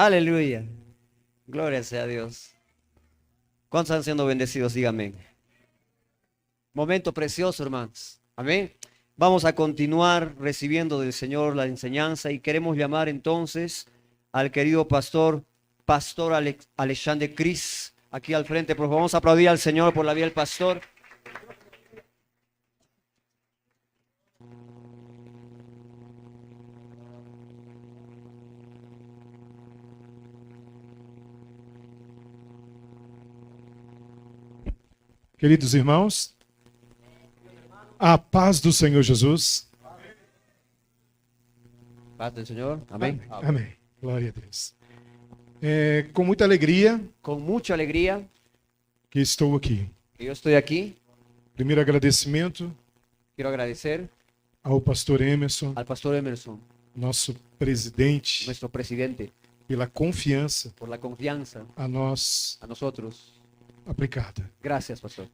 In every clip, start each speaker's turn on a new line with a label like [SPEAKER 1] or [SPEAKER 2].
[SPEAKER 1] Aleluya. Gloria sea a Dios. ¿Cuántos están siendo bendecidos? Díganme. Momento precioso, hermanos. Amén. Vamos a continuar recibiendo del Señor la enseñanza y queremos llamar entonces al querido pastor Alexandre Cris, aquí al frente. Por favor, vamos a aplaudir al Señor por la vida del pastor.
[SPEAKER 2] Queridos irmãos, a paz do Senhor Jesus.
[SPEAKER 1] Paz del Señor. Amén.
[SPEAKER 2] Amém. Glória a Deus. Com muita alegria
[SPEAKER 1] Con mucha alegría
[SPEAKER 2] que estou aqui.
[SPEAKER 1] que yo estoy aquí.
[SPEAKER 2] Primeiro agradecimento
[SPEAKER 1] Quiero agradecer
[SPEAKER 2] ao pastor Emerson,
[SPEAKER 1] al pastor Emerson,
[SPEAKER 2] nosso presidente,
[SPEAKER 1] nuestro presidente,
[SPEAKER 2] pela confiança
[SPEAKER 1] por la confianza
[SPEAKER 2] a nós
[SPEAKER 1] a nosotros.
[SPEAKER 2] aplicada.
[SPEAKER 1] Gracias, pastor.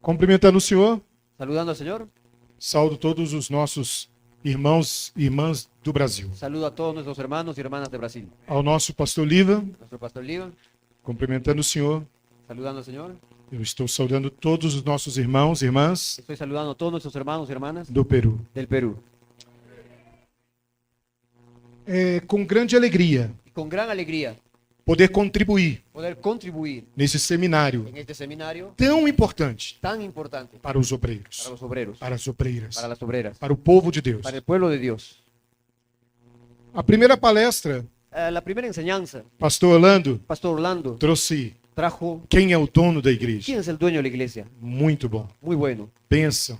[SPEAKER 2] Cumprimentando o senhor,
[SPEAKER 1] Saludando al Señor,
[SPEAKER 2] saúdo todos os nossos irmãos e irmãs do Brasil.
[SPEAKER 1] saludo a todos nuestros hermanos y hermanas de Brasil.
[SPEAKER 2] Ao nosso pastor Liva,
[SPEAKER 1] Nuestro pastor Liva,
[SPEAKER 2] cumprimentando o senhor,
[SPEAKER 1] saludando al Señor.
[SPEAKER 2] eu estou saudando todos os nossos irmãos e irmãs
[SPEAKER 1] Estoy saludando a todos nuestros hermanos y hermanas
[SPEAKER 2] do Peru.
[SPEAKER 1] del Perú.
[SPEAKER 2] Com grande alegria,
[SPEAKER 1] Y con gran alegría
[SPEAKER 2] poder contribuir
[SPEAKER 1] poder contribuir
[SPEAKER 2] nesse seminário
[SPEAKER 1] en este seminario
[SPEAKER 2] tão importante
[SPEAKER 1] tan importante
[SPEAKER 2] para os obreiros,
[SPEAKER 1] para los obreros,
[SPEAKER 2] para as obreiras,
[SPEAKER 1] para las obreras,
[SPEAKER 2] para o povo de Deus.
[SPEAKER 1] para el pueblo de Dios.
[SPEAKER 2] A primeira palestra,
[SPEAKER 1] La primera enseñanza,
[SPEAKER 2] pastor Orlando
[SPEAKER 1] Pastor Orlando
[SPEAKER 2] trouxe
[SPEAKER 1] trajo
[SPEAKER 2] quem é o dono da igreja.
[SPEAKER 1] ¿quién es el dueño de la iglesia?
[SPEAKER 2] Muito bom.
[SPEAKER 1] Muy bueno,
[SPEAKER 2] Bênção.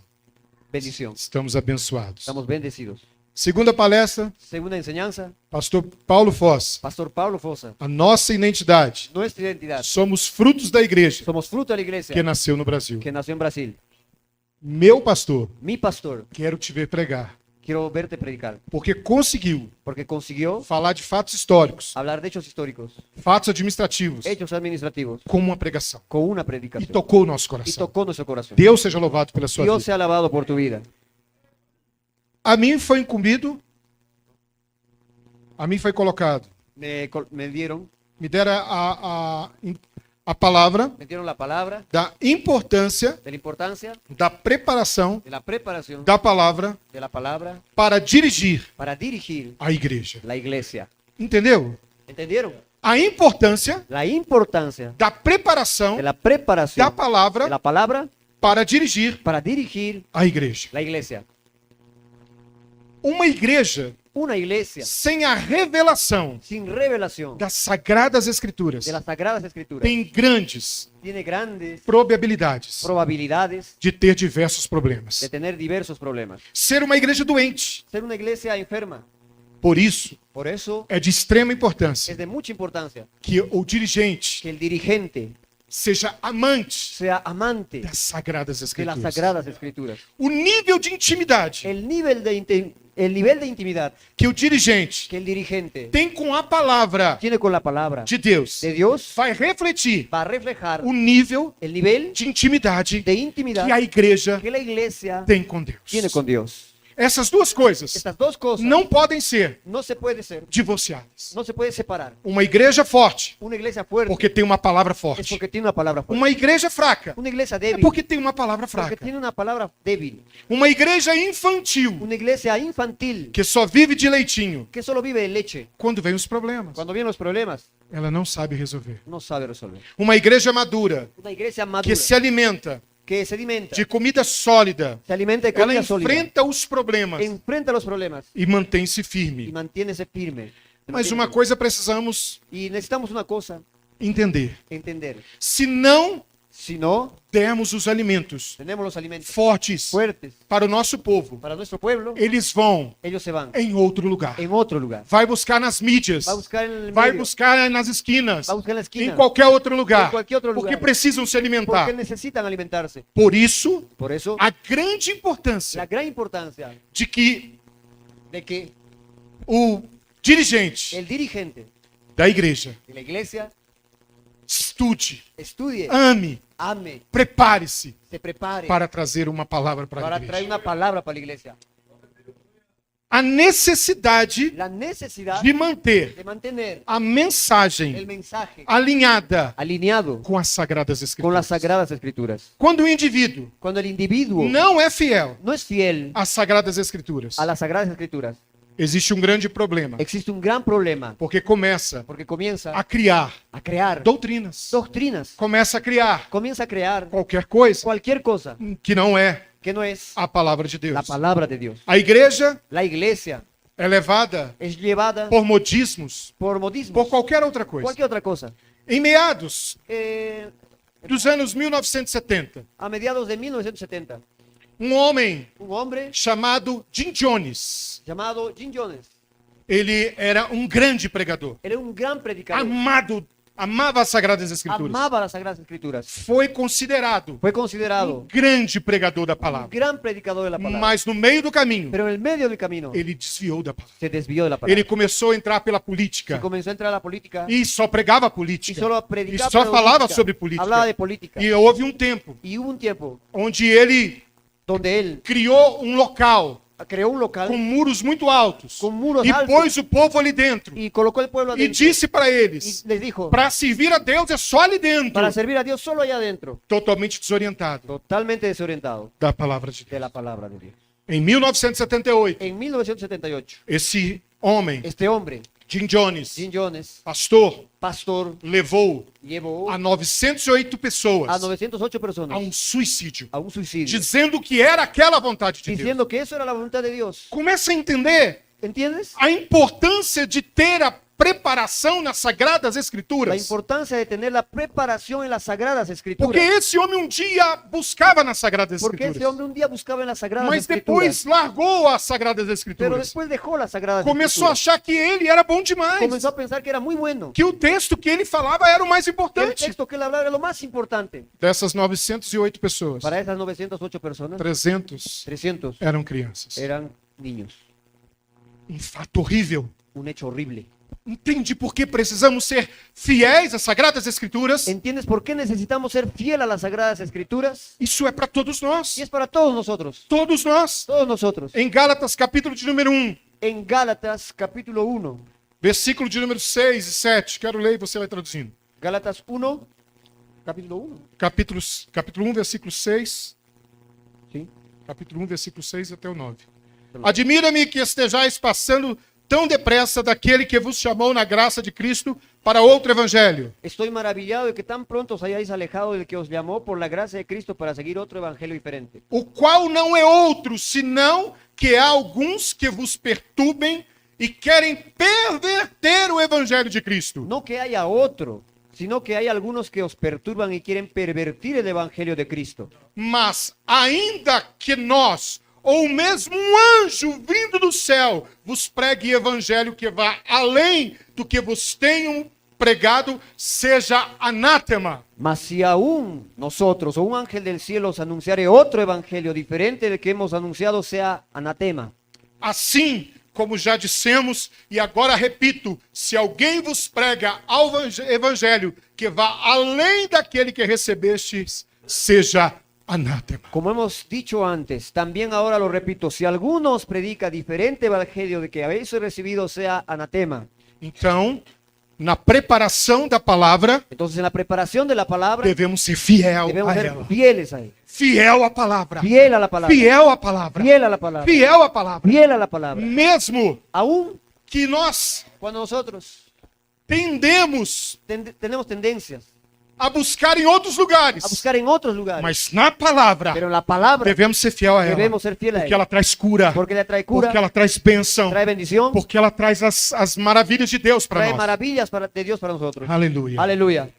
[SPEAKER 1] bendición.
[SPEAKER 2] Estamos abençoados.
[SPEAKER 1] Estamos bendecidos.
[SPEAKER 2] Segunda palestra,
[SPEAKER 1] Segunda enseñanza,
[SPEAKER 2] pastor Paulo Foss.
[SPEAKER 1] Pastor Pablo Fosa,
[SPEAKER 2] A nossa identidade.
[SPEAKER 1] nuestra identidad.
[SPEAKER 2] Somos frutos da igreja
[SPEAKER 1] Somos fruto de la
[SPEAKER 2] que
[SPEAKER 1] iglesia
[SPEAKER 2] nasceu no Brasil.
[SPEAKER 1] que nació en Brasil.
[SPEAKER 2] Meu pastor,
[SPEAKER 1] Mi pastor,
[SPEAKER 2] quero te ver pregar,
[SPEAKER 1] quiero verte predicar,
[SPEAKER 2] porque conseguiu
[SPEAKER 1] porque consiguió
[SPEAKER 2] falar de fatos históricos,
[SPEAKER 1] hablar de hechos históricos,
[SPEAKER 2] fatos administrativos,
[SPEAKER 1] hechos administrativos,
[SPEAKER 2] com uma pregação.
[SPEAKER 1] con una
[SPEAKER 2] E
[SPEAKER 1] predicación.
[SPEAKER 2] tocou o nosso
[SPEAKER 1] Y
[SPEAKER 2] coração.
[SPEAKER 1] tocó nuestro corazón.
[SPEAKER 2] Deus seja louvado pela sua
[SPEAKER 1] Dios
[SPEAKER 2] vida.
[SPEAKER 1] sea alabado por tu vida.
[SPEAKER 2] A mim foi incumbido, a mim foi colocado,
[SPEAKER 1] Me dieron
[SPEAKER 2] a palavra
[SPEAKER 1] la palabra
[SPEAKER 2] da importância
[SPEAKER 1] de la importancia
[SPEAKER 2] da preparação
[SPEAKER 1] de la preparación
[SPEAKER 2] da palavra
[SPEAKER 1] de la palabra
[SPEAKER 2] para dirigir
[SPEAKER 1] para dirigir
[SPEAKER 2] a igreja.
[SPEAKER 1] la iglesia.
[SPEAKER 2] Entendeu?
[SPEAKER 1] ¿Entendieron?
[SPEAKER 2] A importância
[SPEAKER 1] La importancia
[SPEAKER 2] da preparação
[SPEAKER 1] de la preparación
[SPEAKER 2] da
[SPEAKER 1] de
[SPEAKER 2] palavra
[SPEAKER 1] la palabra
[SPEAKER 2] para dirigir
[SPEAKER 1] para dirigir
[SPEAKER 2] a igreja.
[SPEAKER 1] la iglesia.
[SPEAKER 2] Uma igreja
[SPEAKER 1] Una iglesia
[SPEAKER 2] sem a revelação
[SPEAKER 1] sin revelación
[SPEAKER 2] das sagradas escrituras
[SPEAKER 1] de las Sagradas Escrituras
[SPEAKER 2] tem grandes
[SPEAKER 1] tiene grandes
[SPEAKER 2] probabilidades
[SPEAKER 1] probabilidades
[SPEAKER 2] de ter diversos problemas.
[SPEAKER 1] de tener diversos problemas.
[SPEAKER 2] Ser uma igreja doente.
[SPEAKER 1] Ser una iglesia enferma.
[SPEAKER 2] Por isso,
[SPEAKER 1] Por eso
[SPEAKER 2] é de extrema importância
[SPEAKER 1] es de mucha importancia
[SPEAKER 2] que o dirigente
[SPEAKER 1] que el dirigente
[SPEAKER 2] seja amante
[SPEAKER 1] sea amante
[SPEAKER 2] das sagradas
[SPEAKER 1] de las
[SPEAKER 2] escrituras.
[SPEAKER 1] Sagradas Escrituras.
[SPEAKER 2] O nível de intimidade
[SPEAKER 1] El nivel de intimidad
[SPEAKER 2] que o dirigente
[SPEAKER 1] que el dirigente
[SPEAKER 2] tem com a palavra
[SPEAKER 1] tiene con la palabra
[SPEAKER 2] de Deus
[SPEAKER 1] de Dios
[SPEAKER 2] vai refletir
[SPEAKER 1] va a reflejar
[SPEAKER 2] o nível
[SPEAKER 1] el nivel
[SPEAKER 2] de intimidade
[SPEAKER 1] de intimidad
[SPEAKER 2] que a igreja
[SPEAKER 1] que la iglesia
[SPEAKER 2] tem com Deus.
[SPEAKER 1] tiene con Dios.
[SPEAKER 2] Essas duas coisas
[SPEAKER 1] Estas dos cosas
[SPEAKER 2] não podem ser
[SPEAKER 1] no se puede ser,
[SPEAKER 2] divorciadas.
[SPEAKER 1] no se puede separar.
[SPEAKER 2] Uma igreja forte,
[SPEAKER 1] Una iglesia fuerte
[SPEAKER 2] porque tem uma palavra
[SPEAKER 1] es
[SPEAKER 2] forte.
[SPEAKER 1] porque tiene una palabra fuerte.
[SPEAKER 2] Uma igreja fraca,
[SPEAKER 1] Una iglesia
[SPEAKER 2] é
[SPEAKER 1] débil
[SPEAKER 2] porque tem uma palavra
[SPEAKER 1] porque
[SPEAKER 2] fraca.
[SPEAKER 1] tiene una palabra débil.
[SPEAKER 2] Uma igreja infantil,
[SPEAKER 1] Una iglesia infantil
[SPEAKER 2] que só vive de leitinho,
[SPEAKER 1] que solo vive de leche.
[SPEAKER 2] quando vem os problemas,
[SPEAKER 1] Cuando vienen los problemas,
[SPEAKER 2] ela não sabe resolver.
[SPEAKER 1] no sabe resolver.
[SPEAKER 2] Uma igreja madura,
[SPEAKER 1] Una iglesia madura
[SPEAKER 2] que se alimenta
[SPEAKER 1] que se alimenta,
[SPEAKER 2] de comida sólida,
[SPEAKER 1] se alimenta de
[SPEAKER 2] ela
[SPEAKER 1] comida sólida,
[SPEAKER 2] enfrenta os problemas
[SPEAKER 1] enfrenta los problemas
[SPEAKER 2] e mantém-se
[SPEAKER 1] y
[SPEAKER 2] firme.
[SPEAKER 1] mantiene-se firme.
[SPEAKER 2] Mas uma coisa precisamos
[SPEAKER 1] Y necesitamos una cosa,
[SPEAKER 2] entender.
[SPEAKER 1] entender.
[SPEAKER 2] Se não
[SPEAKER 1] Si no,
[SPEAKER 2] dermos os alimentos
[SPEAKER 1] tenemos los alimentos
[SPEAKER 2] fortes
[SPEAKER 1] fuertes
[SPEAKER 2] para o nosso povo,
[SPEAKER 1] para nuestro pueblo,
[SPEAKER 2] eles vão
[SPEAKER 1] ellos se van
[SPEAKER 2] em outro lugar.
[SPEAKER 1] en otro lugar.
[SPEAKER 2] Vai buscar nas mídias,
[SPEAKER 1] Va a buscar en el
[SPEAKER 2] vai
[SPEAKER 1] medio,
[SPEAKER 2] buscar nas esquinas,
[SPEAKER 1] va a buscar en la esquina,
[SPEAKER 2] em qualquer outro lugar,
[SPEAKER 1] em qualquer outro
[SPEAKER 2] porque
[SPEAKER 1] lugar.
[SPEAKER 2] precisam se alimentar.
[SPEAKER 1] porque necesitan alimentarse.
[SPEAKER 2] Por isso,
[SPEAKER 1] Por eso,
[SPEAKER 2] a grande
[SPEAKER 1] la
[SPEAKER 2] importância
[SPEAKER 1] gran importancia
[SPEAKER 2] de que
[SPEAKER 1] de que
[SPEAKER 2] o dirigente
[SPEAKER 1] el dirigente
[SPEAKER 2] da igreja
[SPEAKER 1] de la iglesia
[SPEAKER 2] estude,
[SPEAKER 1] estudie,
[SPEAKER 2] ame,
[SPEAKER 1] ame,
[SPEAKER 2] prepare-se
[SPEAKER 1] se prepare
[SPEAKER 2] para trazer uma palavra para a
[SPEAKER 1] para traer
[SPEAKER 2] igreja.
[SPEAKER 1] una palabra para la iglesia.
[SPEAKER 2] A a necessidade
[SPEAKER 1] la necesidad
[SPEAKER 2] de manter
[SPEAKER 1] de mantener
[SPEAKER 2] a
[SPEAKER 1] el
[SPEAKER 2] mensagem
[SPEAKER 1] mensaje
[SPEAKER 2] alinhada
[SPEAKER 1] alineado
[SPEAKER 2] com as Sagradas
[SPEAKER 1] con
[SPEAKER 2] Escrituras.
[SPEAKER 1] las Sagradas Escrituras.
[SPEAKER 2] Quando o indivíduo
[SPEAKER 1] Cuando el individuo
[SPEAKER 2] não é fiel
[SPEAKER 1] no es fiel
[SPEAKER 2] às Sagradas Escrituras,
[SPEAKER 1] a las Sagradas Escrituras,
[SPEAKER 2] existe um grande problema,
[SPEAKER 1] existe un gran problema
[SPEAKER 2] porque começa
[SPEAKER 1] porque comienza
[SPEAKER 2] a criar
[SPEAKER 1] a crear
[SPEAKER 2] doutrinas,
[SPEAKER 1] doctrinas,
[SPEAKER 2] começa a criar
[SPEAKER 1] comienza a crear
[SPEAKER 2] qualquer coisa
[SPEAKER 1] cualquier cosa
[SPEAKER 2] que não é
[SPEAKER 1] que no es
[SPEAKER 2] a palavra de Deus.
[SPEAKER 1] la palabra de Dios.
[SPEAKER 2] A igreja
[SPEAKER 1] La iglesia
[SPEAKER 2] é levada
[SPEAKER 1] es llevada
[SPEAKER 2] por modismos,
[SPEAKER 1] por modismos,
[SPEAKER 2] por qualquer outra coisa.
[SPEAKER 1] cualquier otra cosa.
[SPEAKER 2] Em meados
[SPEAKER 1] Eh,
[SPEAKER 2] dos anos 1970,
[SPEAKER 1] a mediados de 1970,
[SPEAKER 2] um homem
[SPEAKER 1] un hombre
[SPEAKER 2] chamado Jim Jones,
[SPEAKER 1] llamado Jim Jones
[SPEAKER 2] ele era um grande pregador,
[SPEAKER 1] era un gran predicador,
[SPEAKER 2] amava as Sagradas Escrituras.
[SPEAKER 1] amaba las Sagradas Escrituras,
[SPEAKER 2] Foi considerado
[SPEAKER 1] fue
[SPEAKER 2] um
[SPEAKER 1] considerado
[SPEAKER 2] grande pregador da
[SPEAKER 1] un
[SPEAKER 2] palavra.
[SPEAKER 1] gran predicador de la palabra,
[SPEAKER 2] Mas no meio do caminho,
[SPEAKER 1] pero en el medio del camino
[SPEAKER 2] ele desviou da palavra.
[SPEAKER 1] se desvió de la palabra,
[SPEAKER 2] Ele começou a entrar pela
[SPEAKER 1] se
[SPEAKER 2] política
[SPEAKER 1] comenzó a entrar a la política
[SPEAKER 2] e só pregava
[SPEAKER 1] y
[SPEAKER 2] política.
[SPEAKER 1] solo
[SPEAKER 2] E
[SPEAKER 1] predicaba
[SPEAKER 2] só
[SPEAKER 1] de
[SPEAKER 2] falava
[SPEAKER 1] política,
[SPEAKER 2] sobre política.
[SPEAKER 1] hablaba de política,
[SPEAKER 2] E houve um tempo
[SPEAKER 1] y hubo un tiempo
[SPEAKER 2] onde ele
[SPEAKER 1] donde él
[SPEAKER 2] criou um local
[SPEAKER 1] creó un local
[SPEAKER 2] com muros muito altos
[SPEAKER 1] com muros
[SPEAKER 2] e
[SPEAKER 1] altos
[SPEAKER 2] pôs o povo ali dentro
[SPEAKER 1] y colocó el pueblo
[SPEAKER 2] e
[SPEAKER 1] adentro
[SPEAKER 2] disse para eles:
[SPEAKER 1] y les dijo,
[SPEAKER 2] para servir a Deus é só ali dentro.
[SPEAKER 1] para servir a Dios solo allá adentro,
[SPEAKER 2] Totalmente desorientado
[SPEAKER 1] totalmente desorientado
[SPEAKER 2] da palavra de
[SPEAKER 1] de
[SPEAKER 2] Deus.
[SPEAKER 1] la palabra de Dios.
[SPEAKER 2] Em 1978,
[SPEAKER 1] En 1978,
[SPEAKER 2] esse homem,
[SPEAKER 1] este hombre,
[SPEAKER 2] Jim Jones,
[SPEAKER 1] Jim Jones,
[SPEAKER 2] pastor,
[SPEAKER 1] pastor,
[SPEAKER 2] levou
[SPEAKER 1] llevou
[SPEAKER 2] a 908
[SPEAKER 1] a
[SPEAKER 2] pessoas
[SPEAKER 1] 908
[SPEAKER 2] a
[SPEAKER 1] personas
[SPEAKER 2] um suicídio,
[SPEAKER 1] a un suicidio,
[SPEAKER 2] dizendo que era aquela vontade de Deus.
[SPEAKER 1] diciendo que eso era la voluntad de Dios.
[SPEAKER 2] Começa a entender
[SPEAKER 1] ¿Entiendes?
[SPEAKER 2] a importância de ter a preparação nas Sagradas
[SPEAKER 1] La
[SPEAKER 2] Escrituras.
[SPEAKER 1] importancia de tener la preparación en las Sagradas
[SPEAKER 2] Porque
[SPEAKER 1] Escrituras.
[SPEAKER 2] esse homem um dia buscava nas Sagradas
[SPEAKER 1] Porque ese
[SPEAKER 2] Escrituras,
[SPEAKER 1] hombre un día buscaba en las Sagradas
[SPEAKER 2] mas depois
[SPEAKER 1] Escrituras,
[SPEAKER 2] largou as Sagradas
[SPEAKER 1] pero
[SPEAKER 2] Escrituras.
[SPEAKER 1] después dejó las Sagradas
[SPEAKER 2] Começou a
[SPEAKER 1] Escrituras.
[SPEAKER 2] achar que ele era bom demais,
[SPEAKER 1] Comenzó a pensar que era muy bueno,
[SPEAKER 2] que o texto que ele falava era o mais
[SPEAKER 1] que el
[SPEAKER 2] importante.
[SPEAKER 1] texto que él hablaba era lo más importante.
[SPEAKER 2] Dessas 908 pessoas,
[SPEAKER 1] Para esas 908 personas,
[SPEAKER 2] 300
[SPEAKER 1] 300
[SPEAKER 2] eram crianças.
[SPEAKER 1] eran niños.
[SPEAKER 2] Um fato horrível.
[SPEAKER 1] Un hecho horrible.
[SPEAKER 2] Entende por que precisamos ser fiéis às Sagradas Escrituras?
[SPEAKER 1] ¿Entiendes por qué necesitamos ser fiel a las Sagradas Escrituras?
[SPEAKER 2] Isso é para todos nós.
[SPEAKER 1] Y es para todos nosotros.
[SPEAKER 2] Todos nós.
[SPEAKER 1] Todos nosotros.
[SPEAKER 2] Em Gálatas, capítulo de número 1,
[SPEAKER 1] En Gálatas capítulo 1.
[SPEAKER 2] versículo de número 6 e 7. Quero ler e você vai traduzindo.
[SPEAKER 1] Gálatas 1. Capítulo 1.
[SPEAKER 2] Capítulo 1, versículo 6.
[SPEAKER 1] Sí.
[SPEAKER 2] Capítulo 1, versículo 6 até o 9. Admira-me que estejais passando tão depressa daquele que vos chamou na graça de Cristo para outro evangelho,
[SPEAKER 1] Estoy maravillado de que tan pronto os hayáis alejado del que os llamó por la gracia de Cristo para seguir otro evangelio diferente.
[SPEAKER 2] o qual não é outro, senão que há alguns que vos perturbem e querem perverter o evangelho de Cristo.
[SPEAKER 1] No que haya otro, sino que hay algunos que os perturban y quieren pervertir el evangelio de Cristo.
[SPEAKER 2] Mas ainda que nós, ou mesmo um anjo vindo do céu, vos pregue evangelho que vá além do que vos tenham pregado, seja anátema.
[SPEAKER 1] Mas si aún nosotros o un ángel del cielo os anunciare otro evangelio diferente del que hemos anunciado, sea anatema.
[SPEAKER 2] Assim, como já dissemos, e agora repito, se alguém vos prega ao evangelho que vá além daquele que recebestes, seja anátema.
[SPEAKER 1] Como hemos dicho antes, también ahora lo repito, si alguno os predica diferente evangelio de que habéis recibido, sea anatema.
[SPEAKER 2] Então, na preparação da palavra,
[SPEAKER 1] Entonces en la preparación de la palabra
[SPEAKER 2] devemos ser fiel
[SPEAKER 1] debemos
[SPEAKER 2] a
[SPEAKER 1] ser
[SPEAKER 2] ela.
[SPEAKER 1] fieles a él.
[SPEAKER 2] Fiel à palavra.
[SPEAKER 1] Fiel a la palabra.
[SPEAKER 2] Fiel à palavra.
[SPEAKER 1] Fiel a la palabra.
[SPEAKER 2] Fiel à palavra.
[SPEAKER 1] Fiel a la palabra.
[SPEAKER 2] Mesmo
[SPEAKER 1] Aún
[SPEAKER 2] que nós
[SPEAKER 1] cuando nosotros
[SPEAKER 2] tendemos
[SPEAKER 1] tenemos tendencias
[SPEAKER 2] a buscar em outros lugares,
[SPEAKER 1] a buscar en otros lugares,
[SPEAKER 2] mas na palavra
[SPEAKER 1] pero en la palabra
[SPEAKER 2] devemos ser fiel a ela.
[SPEAKER 1] debemos ser fieles a
[SPEAKER 2] Porque
[SPEAKER 1] ella.
[SPEAKER 2] ela traz cura,
[SPEAKER 1] Porque ella trae cura,
[SPEAKER 2] porque ela traz bênção,
[SPEAKER 1] trae bendición,
[SPEAKER 2] porque ela traz as maravilhas de Deus para
[SPEAKER 1] trae
[SPEAKER 2] nós.
[SPEAKER 1] maravillas de Dios para nosotros.
[SPEAKER 2] Aleluia.
[SPEAKER 1] Aleluya.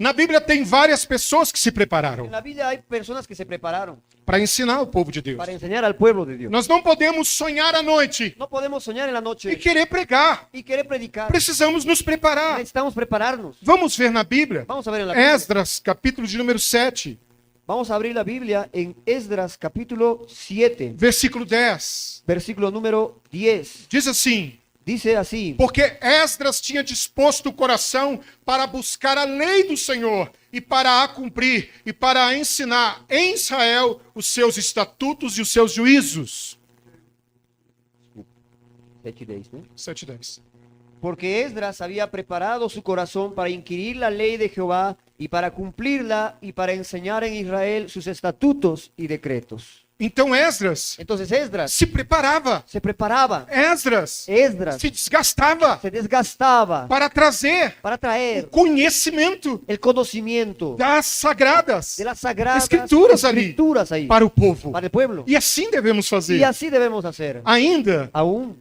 [SPEAKER 2] Na Bíblia tem várias pessoas que se
[SPEAKER 1] En
[SPEAKER 2] prepararam
[SPEAKER 1] la Biblia hay personas que se prepararon
[SPEAKER 2] para ensinar o povo de Deus.
[SPEAKER 1] para enseñar al pueblo de Dios.
[SPEAKER 2] Nós não podemos sonhar à noite
[SPEAKER 1] No podemos soñar en la
[SPEAKER 2] e
[SPEAKER 1] noche
[SPEAKER 2] querer pregar.
[SPEAKER 1] y querer predicar.
[SPEAKER 2] Precisamos nos preparar.
[SPEAKER 1] Necesitamos prepararnos.
[SPEAKER 2] Vamos ver na Bíblia.
[SPEAKER 1] Vamos a ver en la Biblia.
[SPEAKER 2] Esdras, capítulo de número 7,
[SPEAKER 1] Vamos a abrir la Biblia en Esdras capítulo 7,
[SPEAKER 2] versículo 10.
[SPEAKER 1] versículo número 10.
[SPEAKER 2] Diz assim:
[SPEAKER 1] Dice así:
[SPEAKER 2] porque Esdras tinha disposto o coração para buscar a lei do Senhor e para a cumprir e para a ensinar em Israel os seus estatutos e os seus juízos.
[SPEAKER 1] 7:10, ¿no?
[SPEAKER 2] 7:10.
[SPEAKER 1] Porque Esdras había preparado su corazón para inquirir la ley de Jehová y para cumplirla y para enseñar en Israel sus estatutos y decretos.
[SPEAKER 2] Então Esdras
[SPEAKER 1] Entonces Esdras
[SPEAKER 2] se preparava.
[SPEAKER 1] se preparaba,
[SPEAKER 2] Esdras
[SPEAKER 1] Esdras
[SPEAKER 2] se desgastava
[SPEAKER 1] se desgastaba
[SPEAKER 2] para trazer
[SPEAKER 1] para
[SPEAKER 2] o
[SPEAKER 1] traer
[SPEAKER 2] conhecimento
[SPEAKER 1] el conocimiento
[SPEAKER 2] das sagradas
[SPEAKER 1] de las sagradas
[SPEAKER 2] Escrituras ali
[SPEAKER 1] escrituras ahí
[SPEAKER 2] para o povo.
[SPEAKER 1] para el pueblo.
[SPEAKER 2] E assim devemos
[SPEAKER 1] Y
[SPEAKER 2] fazer.
[SPEAKER 1] así debemos hacer.
[SPEAKER 2] Ainda,
[SPEAKER 1] Aún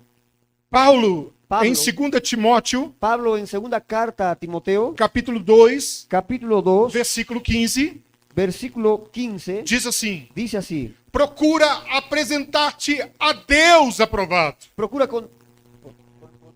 [SPEAKER 2] Paulo,
[SPEAKER 1] Pablo.
[SPEAKER 2] em 2 Timóteo,
[SPEAKER 1] Pablo en segunda carta a Timoteo,
[SPEAKER 2] capítulo 2,
[SPEAKER 1] capítulo 2,
[SPEAKER 2] versículo 15,
[SPEAKER 1] versículo 15,
[SPEAKER 2] diz assim:
[SPEAKER 1] dice así:
[SPEAKER 2] procura apresentar-te a Deus aprovado,
[SPEAKER 1] procura con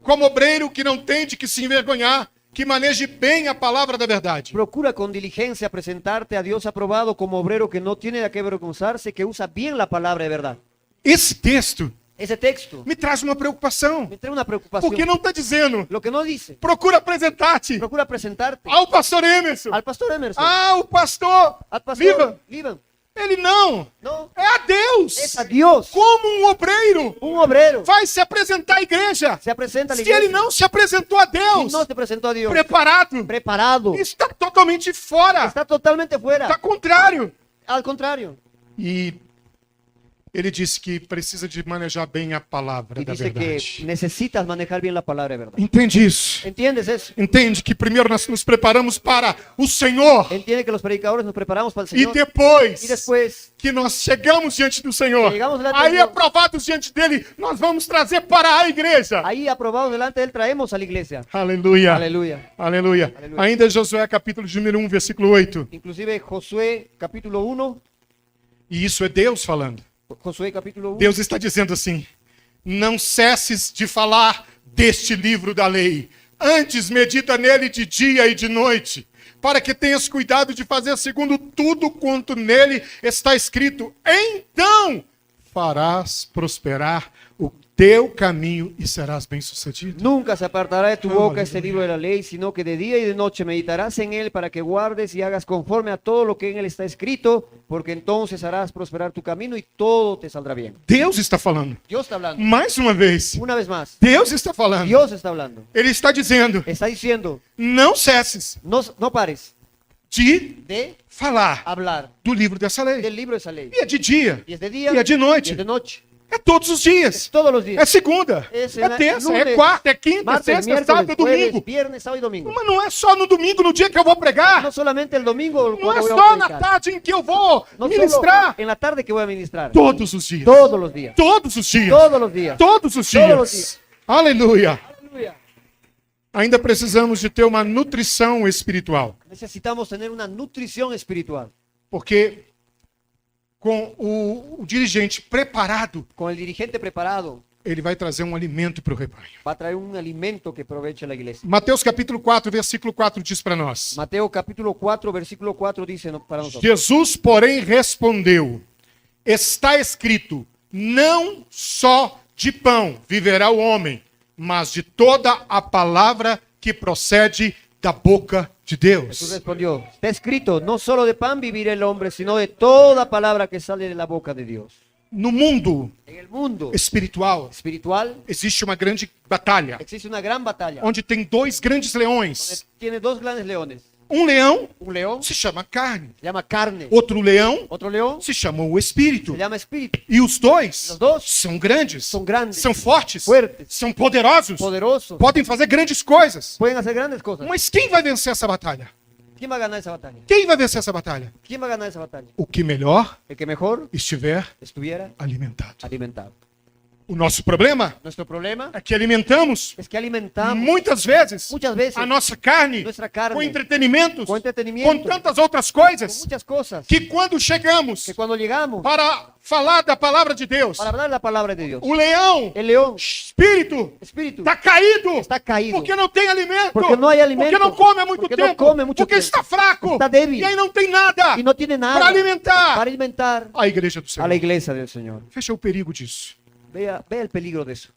[SPEAKER 2] como obreiro que não tem de que se envergonhar, que maneje bem a palavra da verdade.
[SPEAKER 1] Procura con diligencia presentarte a Dios aprobado como obrero que no tiene de qué avergonzarse, que usa bien la palabra de verdad.
[SPEAKER 2] Esse texto
[SPEAKER 1] Ese texto
[SPEAKER 2] me traz uma preocupação,
[SPEAKER 1] me trae una preocupación.
[SPEAKER 2] porque não está dizendo,
[SPEAKER 1] Lo que no dice,
[SPEAKER 2] procura apresentar-te
[SPEAKER 1] procura presentarte
[SPEAKER 2] ao pastor Emerson,
[SPEAKER 1] al pastor Emerson,
[SPEAKER 2] ao pastor
[SPEAKER 1] al pastor
[SPEAKER 2] Viva.
[SPEAKER 1] Liban.
[SPEAKER 2] Ele não,
[SPEAKER 1] No,
[SPEAKER 2] é a Deus,
[SPEAKER 1] es a Dios.
[SPEAKER 2] como um obreiro
[SPEAKER 1] Un obrero
[SPEAKER 2] vai se apresentar à igreja.
[SPEAKER 1] se presenta a la
[SPEAKER 2] Se ele
[SPEAKER 1] iglesia
[SPEAKER 2] não se apresentou a
[SPEAKER 1] y
[SPEAKER 2] Deus
[SPEAKER 1] no se presentó a Dios
[SPEAKER 2] preparado,
[SPEAKER 1] preparado,
[SPEAKER 2] está totalmente fora,
[SPEAKER 1] está totalmente
[SPEAKER 2] está
[SPEAKER 1] fuera.
[SPEAKER 2] contrário.
[SPEAKER 1] Al contrario.
[SPEAKER 2] E ele disse que precisa de manejar bem a palavra
[SPEAKER 1] Y
[SPEAKER 2] da
[SPEAKER 1] dice que
[SPEAKER 2] verdade.
[SPEAKER 1] necesitas manejar bien la palabra de verdad.
[SPEAKER 2] Entende isso?
[SPEAKER 1] ¿Entiendes eso?
[SPEAKER 2] Entende que primeiro nós nos preparamos para o Senhor
[SPEAKER 1] Entiende que los predicadores nos preparamos para el
[SPEAKER 2] e
[SPEAKER 1] Señor
[SPEAKER 2] depois
[SPEAKER 1] y después
[SPEAKER 2] que nós chegamos diante do Senhor,
[SPEAKER 1] Chegamos diante
[SPEAKER 2] aí
[SPEAKER 1] do Senhor.
[SPEAKER 2] aprovados diante dele, nós vamos trazer para a igreja.
[SPEAKER 1] ahí aprobados delante de él traemos a la iglesia.
[SPEAKER 2] Aleluia.
[SPEAKER 1] Aleluya.
[SPEAKER 2] Aleluia.
[SPEAKER 1] Aleluia.
[SPEAKER 2] Ainda Josué capítulo de número 1, versículo 8.
[SPEAKER 1] Inclusive Josué capítulo 1,
[SPEAKER 2] E isso é Deus falando.
[SPEAKER 1] Josué capítulo 1,
[SPEAKER 2] Deus está dizendo assim: não cesses de falar deste livro da lei. Antes medita nele de dia e de noite, para que tenhas cuidado de fazer segundo tudo quanto nele está escrito. Então farás prosperar o teu caminho e serás bem-sucedido.
[SPEAKER 1] nunca se apartará de tu boca
[SPEAKER 2] Aleluya.
[SPEAKER 1] este libro de la ley, sino que de día y de noche meditarás en él para que guardes y hagas conforme a todo lo que en él está escrito, porque entonces harás prosperar tu camino y todo te saldrá bien.
[SPEAKER 2] Deus está falando.
[SPEAKER 1] Dios está hablando.
[SPEAKER 2] Mais uma vez.
[SPEAKER 1] Una vez más,
[SPEAKER 2] Deus está falando.
[SPEAKER 1] Dios está hablando.
[SPEAKER 2] Ele está dizendo:
[SPEAKER 1] Está diciendo,
[SPEAKER 2] não cesses
[SPEAKER 1] no pares
[SPEAKER 2] de
[SPEAKER 1] de
[SPEAKER 2] falar
[SPEAKER 1] hablar
[SPEAKER 2] do livro dessa lei.
[SPEAKER 1] del libro de esa ley.
[SPEAKER 2] E é de dia,
[SPEAKER 1] Y es de día
[SPEAKER 2] e é de
[SPEAKER 1] y
[SPEAKER 2] noite,
[SPEAKER 1] es de noche.
[SPEAKER 2] é todos os dias.
[SPEAKER 1] Todos los
[SPEAKER 2] É
[SPEAKER 1] días.
[SPEAKER 2] segunda,
[SPEAKER 1] Esse
[SPEAKER 2] é terça, é
[SPEAKER 1] lunes,
[SPEAKER 2] quarta, é quinta, é
[SPEAKER 1] Martes,
[SPEAKER 2] sexta,
[SPEAKER 1] miércoles,
[SPEAKER 2] sábado, é
[SPEAKER 1] jueves,
[SPEAKER 2] domingo.
[SPEAKER 1] viernes, sábado y domingo.
[SPEAKER 2] Mas não é só no domingo, no dia que eu vou pregar.
[SPEAKER 1] No solamente el domingo
[SPEAKER 2] Não é
[SPEAKER 1] cuando voy a
[SPEAKER 2] só na
[SPEAKER 1] predicar.
[SPEAKER 2] tarde em que eu vou
[SPEAKER 1] No
[SPEAKER 2] ministrar.
[SPEAKER 1] solo en la tarde que voy a ministrar.
[SPEAKER 2] Todos os dias.
[SPEAKER 1] Todos los días.
[SPEAKER 2] Todos os dias.
[SPEAKER 1] Todos los días.
[SPEAKER 2] Todos os
[SPEAKER 1] Todos os
[SPEAKER 2] dias.
[SPEAKER 1] dias.
[SPEAKER 2] Aleluia.
[SPEAKER 1] Aleluya.
[SPEAKER 2] Ainda precisamos de ter uma nutrição espiritual.
[SPEAKER 1] Necesitamos tener una nutrición espiritual.
[SPEAKER 2] Porque com o dirigente preparado,
[SPEAKER 1] Con el dirigente preparado
[SPEAKER 2] ele vai trazer um alimento para o rebanho.
[SPEAKER 1] va a traer un alimento que aproveche la iglesia.
[SPEAKER 2] Mateus capítulo 4, versículo 4 diz para nós.
[SPEAKER 1] Mateo capítulo 4, versículo 4 dice para nosotros.
[SPEAKER 2] Jesus, porém, respondeu: está escrito, não só de pão viverá o homem, mas de toda a palavra que procede da boca de
[SPEAKER 1] Jesús
[SPEAKER 2] Deus.
[SPEAKER 1] respondió, está escrito, no solo de pan vivirá el hombre, sino de toda palabra que sale de la boca de Dios.
[SPEAKER 2] No mundo
[SPEAKER 1] En el mundo
[SPEAKER 2] espiritual,
[SPEAKER 1] espiritual
[SPEAKER 2] existe uma grande batalha,
[SPEAKER 1] existe una gran batalla
[SPEAKER 2] onde tem dois grandes
[SPEAKER 1] donde
[SPEAKER 2] leões.
[SPEAKER 1] tiene dos grandes leones.
[SPEAKER 2] Um leão
[SPEAKER 1] Un león
[SPEAKER 2] se chama carne,
[SPEAKER 1] se llama carne,
[SPEAKER 2] outro leão
[SPEAKER 1] otro león
[SPEAKER 2] se chama o espírito.
[SPEAKER 1] se llama espíritu.
[SPEAKER 2] E os dois
[SPEAKER 1] Los dos
[SPEAKER 2] são grandes,
[SPEAKER 1] son grandes,
[SPEAKER 2] são fortes,
[SPEAKER 1] fuertes,
[SPEAKER 2] são poderosos,
[SPEAKER 1] poderosos,
[SPEAKER 2] podem fazer grandes coisas.
[SPEAKER 1] pueden hacer grandes cosas.
[SPEAKER 2] Mas quem vai vencer essa batalha?
[SPEAKER 1] ¿Quién va a ganar esa batalla?
[SPEAKER 2] Quem vai vencer essa batalha?
[SPEAKER 1] ¿Quién va a ganar esa batalla?
[SPEAKER 2] O que melhor
[SPEAKER 1] El que mejor
[SPEAKER 2] estiver
[SPEAKER 1] estuviera
[SPEAKER 2] alimentado.
[SPEAKER 1] alimentado.
[SPEAKER 2] O nosso problema
[SPEAKER 1] Nuestro problema
[SPEAKER 2] é que alimentamos
[SPEAKER 1] es que alimentamos
[SPEAKER 2] muitas vezes
[SPEAKER 1] muchas veces
[SPEAKER 2] a nossa carne
[SPEAKER 1] nuestra carne
[SPEAKER 2] com entretenimentos,
[SPEAKER 1] con entretenimiento,
[SPEAKER 2] com tantas outras
[SPEAKER 1] con
[SPEAKER 2] coisas,
[SPEAKER 1] muchas cosas,
[SPEAKER 2] que quando chegamos
[SPEAKER 1] que cuando llegamos
[SPEAKER 2] para falar da palavra de Deus,
[SPEAKER 1] para hablar la palabra de Dios,
[SPEAKER 2] o leão,
[SPEAKER 1] el león,
[SPEAKER 2] espírito,
[SPEAKER 1] espíritu,
[SPEAKER 2] está caído,
[SPEAKER 1] está caído,
[SPEAKER 2] porque não tem alimento,
[SPEAKER 1] porque não há alimento,
[SPEAKER 2] porque não come há muito
[SPEAKER 1] porque não
[SPEAKER 2] tempo,
[SPEAKER 1] come há muito
[SPEAKER 2] porque
[SPEAKER 1] tempo,
[SPEAKER 2] está fraco,
[SPEAKER 1] está débil,
[SPEAKER 2] e aí não tem nada
[SPEAKER 1] y no tiene nada
[SPEAKER 2] para alimentar
[SPEAKER 1] para alimentar
[SPEAKER 2] a igreja do
[SPEAKER 1] a
[SPEAKER 2] Senhor.
[SPEAKER 1] la iglesia del Señor.
[SPEAKER 2] Fecha o perigo disso.
[SPEAKER 1] Vea el peligro de eso.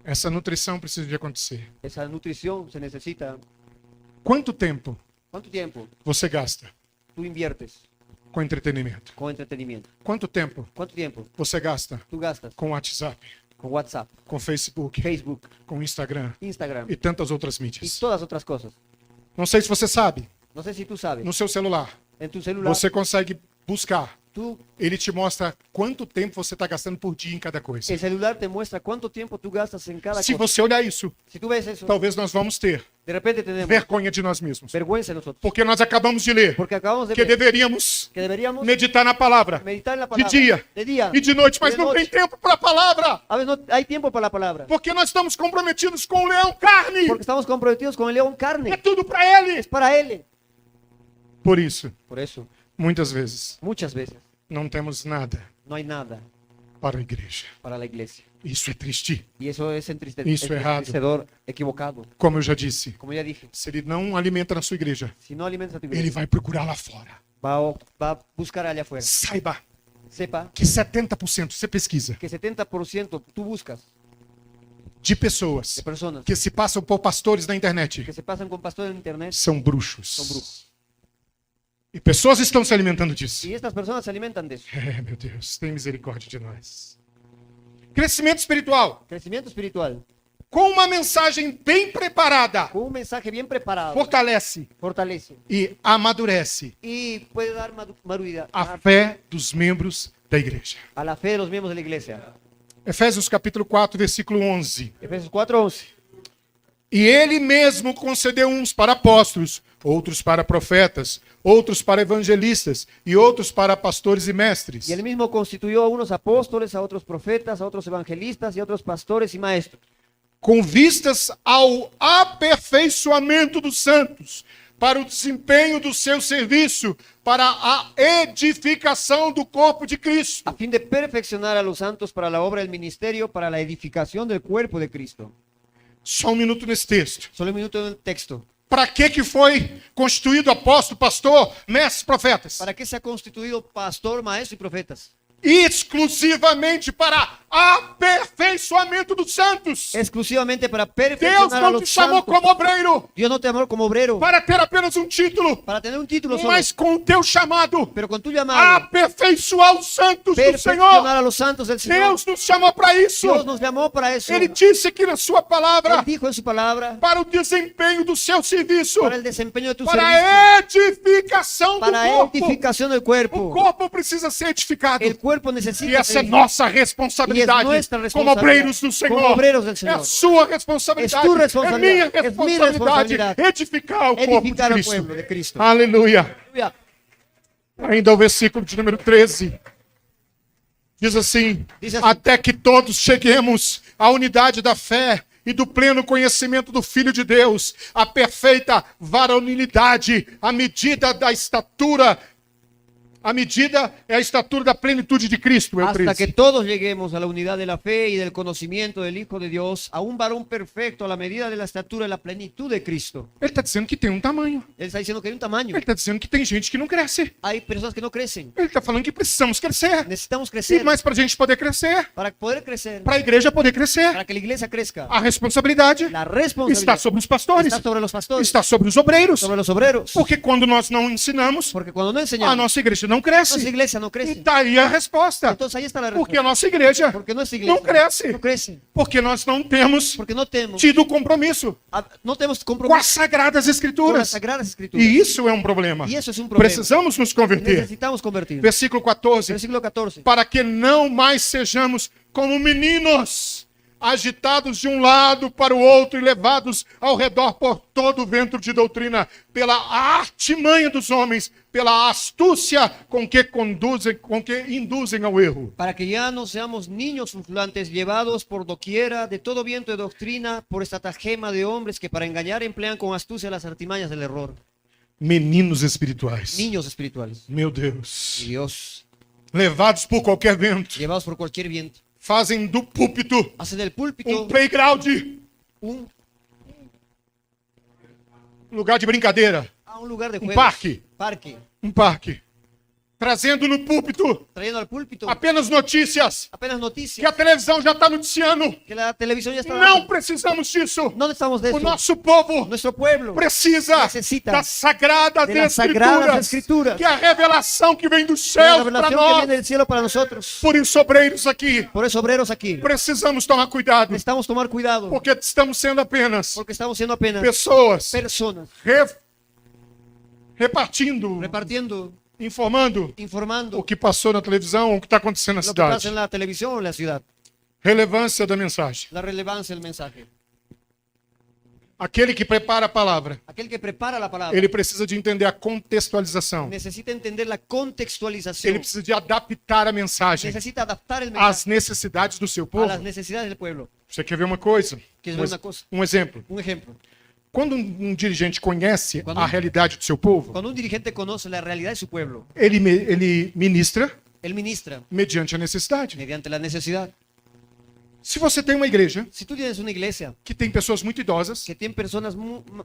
[SPEAKER 2] Essa nutrição precisa de acontecer.
[SPEAKER 1] Esa nutrición se necesita.
[SPEAKER 2] Quanto tempo
[SPEAKER 1] ¿Cuánto tiempo
[SPEAKER 2] você gasta
[SPEAKER 1] tú inviertes
[SPEAKER 2] com entretenimento?
[SPEAKER 1] con entretenimiento?
[SPEAKER 2] Quanto tempo
[SPEAKER 1] ¿Cuánto tiempo
[SPEAKER 2] você gasta
[SPEAKER 1] tú gastas
[SPEAKER 2] com WhatsApp?
[SPEAKER 1] con WhatsApp,
[SPEAKER 2] com Facebook,
[SPEAKER 1] Facebook,
[SPEAKER 2] com Instagram
[SPEAKER 1] Instagram
[SPEAKER 2] e tantas outras
[SPEAKER 1] y
[SPEAKER 2] mídias.
[SPEAKER 1] todas las otras cosas.
[SPEAKER 2] Não sei se você sabe,
[SPEAKER 1] No sé si tú sabes,
[SPEAKER 2] no seu celular,
[SPEAKER 1] en tu celular,
[SPEAKER 2] você consegue buscar.
[SPEAKER 1] tú,
[SPEAKER 2] Ele te mostra quanto tempo você está gastando por dia em cada coisa.
[SPEAKER 1] el celular te muestra cuánto tiempo tú gastas en cada
[SPEAKER 2] Se
[SPEAKER 1] cosa.
[SPEAKER 2] você olhar isso,
[SPEAKER 1] Si tú ves eso,
[SPEAKER 2] talvez nós vamos ter
[SPEAKER 1] de repente tenemos
[SPEAKER 2] vergonha de nós mesmos.
[SPEAKER 1] vergüenza en nosotros.
[SPEAKER 2] Porque nós acabamos de ler
[SPEAKER 1] Porque acabamos de
[SPEAKER 2] que
[SPEAKER 1] ver
[SPEAKER 2] deveríamos
[SPEAKER 1] que deberíamos
[SPEAKER 2] meditar na palavra
[SPEAKER 1] meditar en la
[SPEAKER 2] de
[SPEAKER 1] palabra
[SPEAKER 2] dia
[SPEAKER 1] de día
[SPEAKER 2] e de noite, mas
[SPEAKER 1] y de
[SPEAKER 2] não tem
[SPEAKER 1] noche.
[SPEAKER 2] tempo para a palavra.
[SPEAKER 1] A veces no hay tiempo para la palabra.
[SPEAKER 2] Porque nós estamos comprometidos com o leão carne.
[SPEAKER 1] Porque estamos comprometidos con el león
[SPEAKER 2] É
[SPEAKER 1] carne.
[SPEAKER 2] tudo para ele.
[SPEAKER 1] Es para él.
[SPEAKER 2] Por isso,
[SPEAKER 1] Por eso,
[SPEAKER 2] muitas vezes,
[SPEAKER 1] muchas veces,
[SPEAKER 2] não temos nada
[SPEAKER 1] no hay nada
[SPEAKER 2] para a igreja.
[SPEAKER 1] para la iglesia.
[SPEAKER 2] Isso é triste.
[SPEAKER 1] Y eso es
[SPEAKER 2] Isso é errado.
[SPEAKER 1] entristecedor, equivocado.
[SPEAKER 2] Como eu já disse,
[SPEAKER 1] Como ya dije,
[SPEAKER 2] se ele não alimenta na sua igreja,
[SPEAKER 1] si no alimentas a tu
[SPEAKER 2] ele
[SPEAKER 1] iglesia,
[SPEAKER 2] vai procurar lá fora.
[SPEAKER 1] va a buscar allá afuera.
[SPEAKER 2] Saiba
[SPEAKER 1] Sepa
[SPEAKER 2] que 70%, você pesquisa,
[SPEAKER 1] que 70% tú buscas
[SPEAKER 2] de pessoas
[SPEAKER 1] de personas
[SPEAKER 2] que se passam por pastores na internet
[SPEAKER 1] que se pasan con pastores en internet
[SPEAKER 2] são bruxos.
[SPEAKER 1] son brujos.
[SPEAKER 2] E pessoas estão se alimentando disso.
[SPEAKER 1] Y estas personas se alimentan de eso.
[SPEAKER 2] É, meu Deus, tem misericórdia de nós. Crescimento espiritual.
[SPEAKER 1] Crecimiento espiritual,
[SPEAKER 2] Com uma mensagem bem preparada,
[SPEAKER 1] con un mensaje bien preparado,
[SPEAKER 2] fortalece
[SPEAKER 1] fortalece
[SPEAKER 2] e amadurece
[SPEAKER 1] y puede dar maduridad
[SPEAKER 2] a fé dos membros da igreja.
[SPEAKER 1] a la fe de los miembros de la iglesia.
[SPEAKER 2] Efésios capítulo 4, versículo 11.
[SPEAKER 1] Efesios 4:11.
[SPEAKER 2] E ele mesmo concedeu uns para apóstolos, outros para profetas, outros para evangelistas e outros para pastores e mestres.
[SPEAKER 1] Y él mismo constituyó a unos apóstoles, a otros profetas, a otros evangelistas y a otros pastores y maestros,
[SPEAKER 2] Com vistas ao aperfeiçoamento dos santos, para o desempenho do seu serviço, para a edificação do corpo de Cristo.
[SPEAKER 1] a fin de perfeccionar a los santos para la obra del ministerio, para la edificación del cuerpo de Cristo.
[SPEAKER 2] Só um minuto nesse texto.
[SPEAKER 1] Solo un minuto en el texto.
[SPEAKER 2] Para que foi constituído apóstolo, pastor, mestres, profetas?
[SPEAKER 1] ¿Para qué se ha constituido pastor, maestro y profetas?
[SPEAKER 2] Exclusivamente para aperfeiçoamento dos santos.
[SPEAKER 1] Exclusivamente para
[SPEAKER 2] Deus
[SPEAKER 1] perfeccionar a
[SPEAKER 2] não te
[SPEAKER 1] los
[SPEAKER 2] chamou
[SPEAKER 1] santos.
[SPEAKER 2] como obreiro
[SPEAKER 1] Dios no te llamó como obrero
[SPEAKER 2] para ter apenas um título,
[SPEAKER 1] para tener un título solo,
[SPEAKER 2] mas com o teu chamado,
[SPEAKER 1] pero con tu llamado,
[SPEAKER 2] aperfeiçoar os santos do
[SPEAKER 1] perfeccionar
[SPEAKER 2] Senhor.
[SPEAKER 1] a los santos del Señor.
[SPEAKER 2] Deus nos chamou para isso.
[SPEAKER 1] Dios nos llamó para eso.
[SPEAKER 2] Ele disse aqui na sua palavra,
[SPEAKER 1] Él dijo en su palabra,
[SPEAKER 2] para o desempenho do seu serviço,
[SPEAKER 1] para el desempeño de tu
[SPEAKER 2] para
[SPEAKER 1] servicio,
[SPEAKER 2] a edificação do
[SPEAKER 1] para la
[SPEAKER 2] corpo.
[SPEAKER 1] edificación del
[SPEAKER 2] O
[SPEAKER 1] cuerpo.
[SPEAKER 2] corpo precisa ser edificado.
[SPEAKER 1] El cuerpo necesita
[SPEAKER 2] E essa é
[SPEAKER 1] ser
[SPEAKER 2] nossa
[SPEAKER 1] Y es
[SPEAKER 2] responsabilidade
[SPEAKER 1] nuestra
[SPEAKER 2] como
[SPEAKER 1] responsabilidad
[SPEAKER 2] obreiros do Senhor.
[SPEAKER 1] como obreros del
[SPEAKER 2] É
[SPEAKER 1] Señor.
[SPEAKER 2] a sua responsabilidade.
[SPEAKER 1] Es tu responsabilidad.
[SPEAKER 2] É minha
[SPEAKER 1] Es mi
[SPEAKER 2] responsabilidade.
[SPEAKER 1] responsabilidad.
[SPEAKER 2] Edificar o corpo de
[SPEAKER 1] Edificar el
[SPEAKER 2] Cristo.
[SPEAKER 1] pueblo de Cristo.
[SPEAKER 2] Aleluia.
[SPEAKER 1] Aleluya.
[SPEAKER 2] Ainda o versículo de número 13. Diz assim,
[SPEAKER 1] Diz assim:
[SPEAKER 2] até que todos cheguemos à unidade da fé e do pleno conhecimento do Filho de Deus, a perfeita varonilidade, a medida da estatura. A medida é a estatura da plenitude de Cristo, é o
[SPEAKER 1] Hasta
[SPEAKER 2] 13.
[SPEAKER 1] que todos lleguemos a la unidad de la fe y del conocimiento del Hijo de Dios, a un varón perfecto a la medida de la estatura y la plenitud de Cristo.
[SPEAKER 2] Ele está dizendo que tem um tamanho.
[SPEAKER 1] Él está diciendo que hay un tamaño.
[SPEAKER 2] Ele está dizendo que tem gente que não cresce.
[SPEAKER 1] Hay personas que no crecen.
[SPEAKER 2] Ele está falando que precisamos crescer.
[SPEAKER 1] Necesitamos
[SPEAKER 2] E
[SPEAKER 1] crecer.
[SPEAKER 2] mais para a gente poder crescer,
[SPEAKER 1] Para poder crecer,
[SPEAKER 2] para a igreja poder crescer,
[SPEAKER 1] para que la iglesia crezca,
[SPEAKER 2] a responsabilidade
[SPEAKER 1] la
[SPEAKER 2] está
[SPEAKER 1] responsabilidad
[SPEAKER 2] sobre os pastores,
[SPEAKER 1] está sobre los pastores,
[SPEAKER 2] está sobre os obreiros.
[SPEAKER 1] sobre los obreros.
[SPEAKER 2] Porque quando nós não ensinamos,
[SPEAKER 1] Porque cuando no
[SPEAKER 2] a
[SPEAKER 1] enseñamos,
[SPEAKER 2] nossa igreja não
[SPEAKER 1] nuestra
[SPEAKER 2] cresce.
[SPEAKER 1] iglesia no
[SPEAKER 2] E
[SPEAKER 1] crece.
[SPEAKER 2] está aí a resposta.
[SPEAKER 1] Entonces ahí está la
[SPEAKER 2] Porque
[SPEAKER 1] respuesta.
[SPEAKER 2] a nossa igreja
[SPEAKER 1] Porque nuestra iglesia
[SPEAKER 2] não cresce.
[SPEAKER 1] no crece.
[SPEAKER 2] Porque nós não temos
[SPEAKER 1] Porque no tenemos,
[SPEAKER 2] tido compromisso
[SPEAKER 1] no tenemos
[SPEAKER 2] com as
[SPEAKER 1] compromiso
[SPEAKER 2] Sagradas
[SPEAKER 1] con las
[SPEAKER 2] Escrituras.
[SPEAKER 1] Sagradas Escrituras.
[SPEAKER 2] E isso é um problema.
[SPEAKER 1] Y eso es un problema.
[SPEAKER 2] Precisamos nos converter.
[SPEAKER 1] Necesitamos convertir.
[SPEAKER 2] Versículo 14.
[SPEAKER 1] Versículo 14.
[SPEAKER 2] Para que não mais sejamos como meninos, agitados de um lado para o outro e levados ao redor por todo o vento de doutrina, pela artimanha dos homens, pela astúcia com que induzem ao erro.
[SPEAKER 1] Para que ya no seamos niños fluctuantes llevados por doquiera de todo viento de doctrina, por estratagema de hombres que para engañar emplean con astucia las artimañas del error.
[SPEAKER 2] Meninos espirituais.
[SPEAKER 1] Niños espirituales.
[SPEAKER 2] Meu Deus.
[SPEAKER 1] Y Dios,
[SPEAKER 2] Levados por qualquer vento.
[SPEAKER 1] llevados por cualquier viento,
[SPEAKER 2] Fazem do púlpito
[SPEAKER 1] hacen del púlpito
[SPEAKER 2] playground,
[SPEAKER 1] un
[SPEAKER 2] lugar de brincadeira.
[SPEAKER 1] lugar de
[SPEAKER 2] Un
[SPEAKER 1] juegos.
[SPEAKER 2] parque.
[SPEAKER 1] Parque.
[SPEAKER 2] Um parque. trazendo no púlpito
[SPEAKER 1] trayendo al púlpito
[SPEAKER 2] apenas notícias,
[SPEAKER 1] apenas
[SPEAKER 2] que
[SPEAKER 1] noticias,
[SPEAKER 2] a televisão já está noticiando.
[SPEAKER 1] que la televisión ya está
[SPEAKER 2] Não
[SPEAKER 1] dando.
[SPEAKER 2] precisamos disso.
[SPEAKER 1] No necesitamos de
[SPEAKER 2] O
[SPEAKER 1] eso.
[SPEAKER 2] nosso povo
[SPEAKER 1] Nuestro pueblo
[SPEAKER 2] precisa
[SPEAKER 1] necesita
[SPEAKER 2] das sagradas
[SPEAKER 1] de las sagradas escrituras,
[SPEAKER 2] que é a revelação que vem dos
[SPEAKER 1] la
[SPEAKER 2] céus para
[SPEAKER 1] revelación que
[SPEAKER 2] nós.
[SPEAKER 1] viene del cielo para nosotros.
[SPEAKER 2] Por isso, obreiros aqui,
[SPEAKER 1] Por eso, obreros aquí,
[SPEAKER 2] precisamos tomar cuidado,
[SPEAKER 1] necesitamos tomar cuidado,
[SPEAKER 2] porque estamos sendo apenas
[SPEAKER 1] porque estamos siendo apenas
[SPEAKER 2] pessoas
[SPEAKER 1] personas
[SPEAKER 2] repartindo,
[SPEAKER 1] repartiendo,
[SPEAKER 2] informando
[SPEAKER 1] informando
[SPEAKER 2] o que passou na televisão, o que está acontecendo na
[SPEAKER 1] lo que pasa
[SPEAKER 2] cidade.
[SPEAKER 1] en la televisión o en la ciudad,
[SPEAKER 2] Relevância da mensagem.
[SPEAKER 1] la relevancia del mensaje.
[SPEAKER 2] Aquele que prepara a palavra,
[SPEAKER 1] Aquel que prepara la palabra
[SPEAKER 2] ele precisa de entender a contextualização.
[SPEAKER 1] necesita entender la
[SPEAKER 2] Ele
[SPEAKER 1] contextualización,
[SPEAKER 2] precisa de adaptar a mensagem
[SPEAKER 1] necesita adaptar el
[SPEAKER 2] às
[SPEAKER 1] mensaje
[SPEAKER 2] necessidades do seu
[SPEAKER 1] a
[SPEAKER 2] povo.
[SPEAKER 1] las necesidades del pueblo.
[SPEAKER 2] Você quer ver uma coisa?
[SPEAKER 1] ¿Quieres ver una cosa?
[SPEAKER 2] Um exemplo.
[SPEAKER 1] Un ejemplo.
[SPEAKER 2] Quando um dirigente conhece
[SPEAKER 1] Quando-
[SPEAKER 2] a realidade do seu povo,
[SPEAKER 1] Cuando un dirigente conoce la realidad de su pueblo,
[SPEAKER 2] ele ministra
[SPEAKER 1] él ministra
[SPEAKER 2] mediante a necessidade.
[SPEAKER 1] mediante la necesidad.
[SPEAKER 2] Se você tem uma igreja
[SPEAKER 1] Si tú tienes una iglesia
[SPEAKER 2] que tem pessoas muito idosas,
[SPEAKER 1] que tiene personas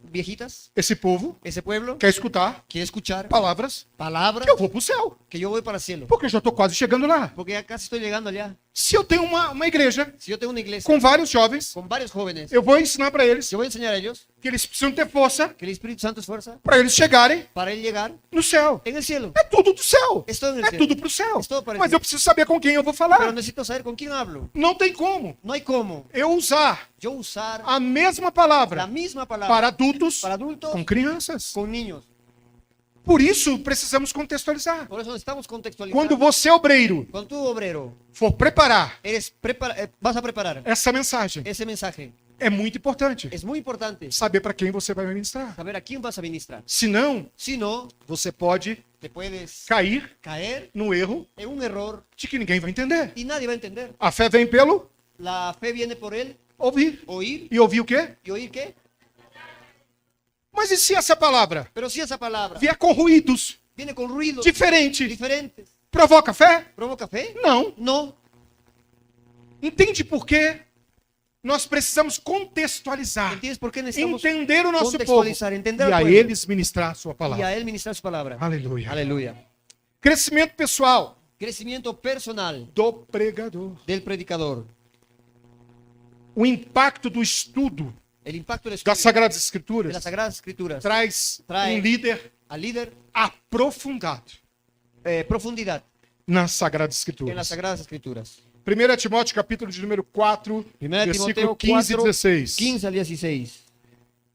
[SPEAKER 1] viejitas,
[SPEAKER 2] esse povo
[SPEAKER 1] ese pueblo
[SPEAKER 2] quer escutar
[SPEAKER 1] quiere escuchar
[SPEAKER 2] palavras
[SPEAKER 1] palabras
[SPEAKER 2] que eu vou para o céu,
[SPEAKER 1] que yo voy para el cielo,
[SPEAKER 2] porque eu já estou quase chegando lá.
[SPEAKER 1] porque ya casi estoy llegando allá.
[SPEAKER 2] Se eu tenho uma igreja
[SPEAKER 1] Si yo tengo una iglesia
[SPEAKER 2] com vários jovens,
[SPEAKER 1] con varios jóvenes,
[SPEAKER 2] eu vou ensinar para eles
[SPEAKER 1] yo voy a enseñar a ellos
[SPEAKER 2] que eles precisam ter força
[SPEAKER 1] que el Espíritu Santo es fuerza
[SPEAKER 2] para eles chegarem
[SPEAKER 1] para él llegar
[SPEAKER 2] no céu.
[SPEAKER 1] en el cielo.
[SPEAKER 2] É tudo do céu.
[SPEAKER 1] Es todo en el
[SPEAKER 2] É
[SPEAKER 1] cielo.
[SPEAKER 2] tudo pro céu.
[SPEAKER 1] Es todo para el
[SPEAKER 2] Mas
[SPEAKER 1] cielo.
[SPEAKER 2] eu preciso saber com quem eu vou
[SPEAKER 1] Pero
[SPEAKER 2] falar.
[SPEAKER 1] necesito saber con quién hablo.
[SPEAKER 2] Não tem como
[SPEAKER 1] No hay cómo
[SPEAKER 2] eu usar
[SPEAKER 1] yo usar
[SPEAKER 2] a mesma
[SPEAKER 1] la
[SPEAKER 2] palavra
[SPEAKER 1] misma palabra
[SPEAKER 2] para adultos
[SPEAKER 1] para adultos
[SPEAKER 2] com crianças.
[SPEAKER 1] con niños.
[SPEAKER 2] Por isso, precisamos contextualizar.
[SPEAKER 1] Por eso necesitamos contextualizar.
[SPEAKER 2] Quando você, obreiro,
[SPEAKER 1] Cuando tú, obrero,
[SPEAKER 2] for preparar
[SPEAKER 1] vas a preparar
[SPEAKER 2] essa mensagem,
[SPEAKER 1] ese mensaje,
[SPEAKER 2] é muito importante
[SPEAKER 1] es muy importante
[SPEAKER 2] saber para quem você vai ministrar.
[SPEAKER 1] saber a quién vas a ministrar.
[SPEAKER 2] Senão,
[SPEAKER 1] Si no,
[SPEAKER 2] você pode
[SPEAKER 1] te puedes
[SPEAKER 2] cair
[SPEAKER 1] caer
[SPEAKER 2] no erro
[SPEAKER 1] en un error
[SPEAKER 2] de que ninguém vai entender.
[SPEAKER 1] y nadie va a entender.
[SPEAKER 2] A fé vem pelo
[SPEAKER 1] La fe viene por él,
[SPEAKER 2] ouvir.
[SPEAKER 1] oír
[SPEAKER 2] E ouvir o quê?
[SPEAKER 1] y oír qué.
[SPEAKER 2] Mas e se essa palavra
[SPEAKER 1] Pero si esa palabra
[SPEAKER 2] vier com ruídos
[SPEAKER 1] viene con ruidos
[SPEAKER 2] diferentes,
[SPEAKER 1] diferentes,
[SPEAKER 2] provoca fé?
[SPEAKER 1] ¿provoca fe?
[SPEAKER 2] Não.
[SPEAKER 1] No.
[SPEAKER 2] Entende por quê? Nós precisamos contextualizar,
[SPEAKER 1] ¿Entiendes por qué necesitamos
[SPEAKER 2] entender o nosso povo
[SPEAKER 1] contextualizar, entender
[SPEAKER 2] e
[SPEAKER 1] al
[SPEAKER 2] a
[SPEAKER 1] pueblo
[SPEAKER 2] eles ministrar a sua
[SPEAKER 1] y
[SPEAKER 2] palavra.
[SPEAKER 1] a él ministrar su palabra?
[SPEAKER 2] Aleluia.
[SPEAKER 1] Aleluya.
[SPEAKER 2] Crescimento pessoal
[SPEAKER 1] Crecimiento personal
[SPEAKER 2] do pregador.
[SPEAKER 1] del predicador.
[SPEAKER 2] O impacto do estudo
[SPEAKER 1] El impacto del
[SPEAKER 2] das
[SPEAKER 1] estudio
[SPEAKER 2] Sagradas
[SPEAKER 1] de
[SPEAKER 2] Escrituras
[SPEAKER 1] las Sagradas Escrituras
[SPEAKER 2] traz
[SPEAKER 1] Trae-
[SPEAKER 2] um líder
[SPEAKER 1] al líder
[SPEAKER 2] aprofundado
[SPEAKER 1] profundidad
[SPEAKER 2] nas Sagradas
[SPEAKER 1] en las
[SPEAKER 2] Escrituras.
[SPEAKER 1] Sagradas Escrituras.
[SPEAKER 2] 1 Timóteo, capítulo de número 4,
[SPEAKER 1] 1
[SPEAKER 2] versículo
[SPEAKER 1] Timoteo
[SPEAKER 2] 15 e
[SPEAKER 1] 4,
[SPEAKER 2] 16.
[SPEAKER 1] 15 al 16.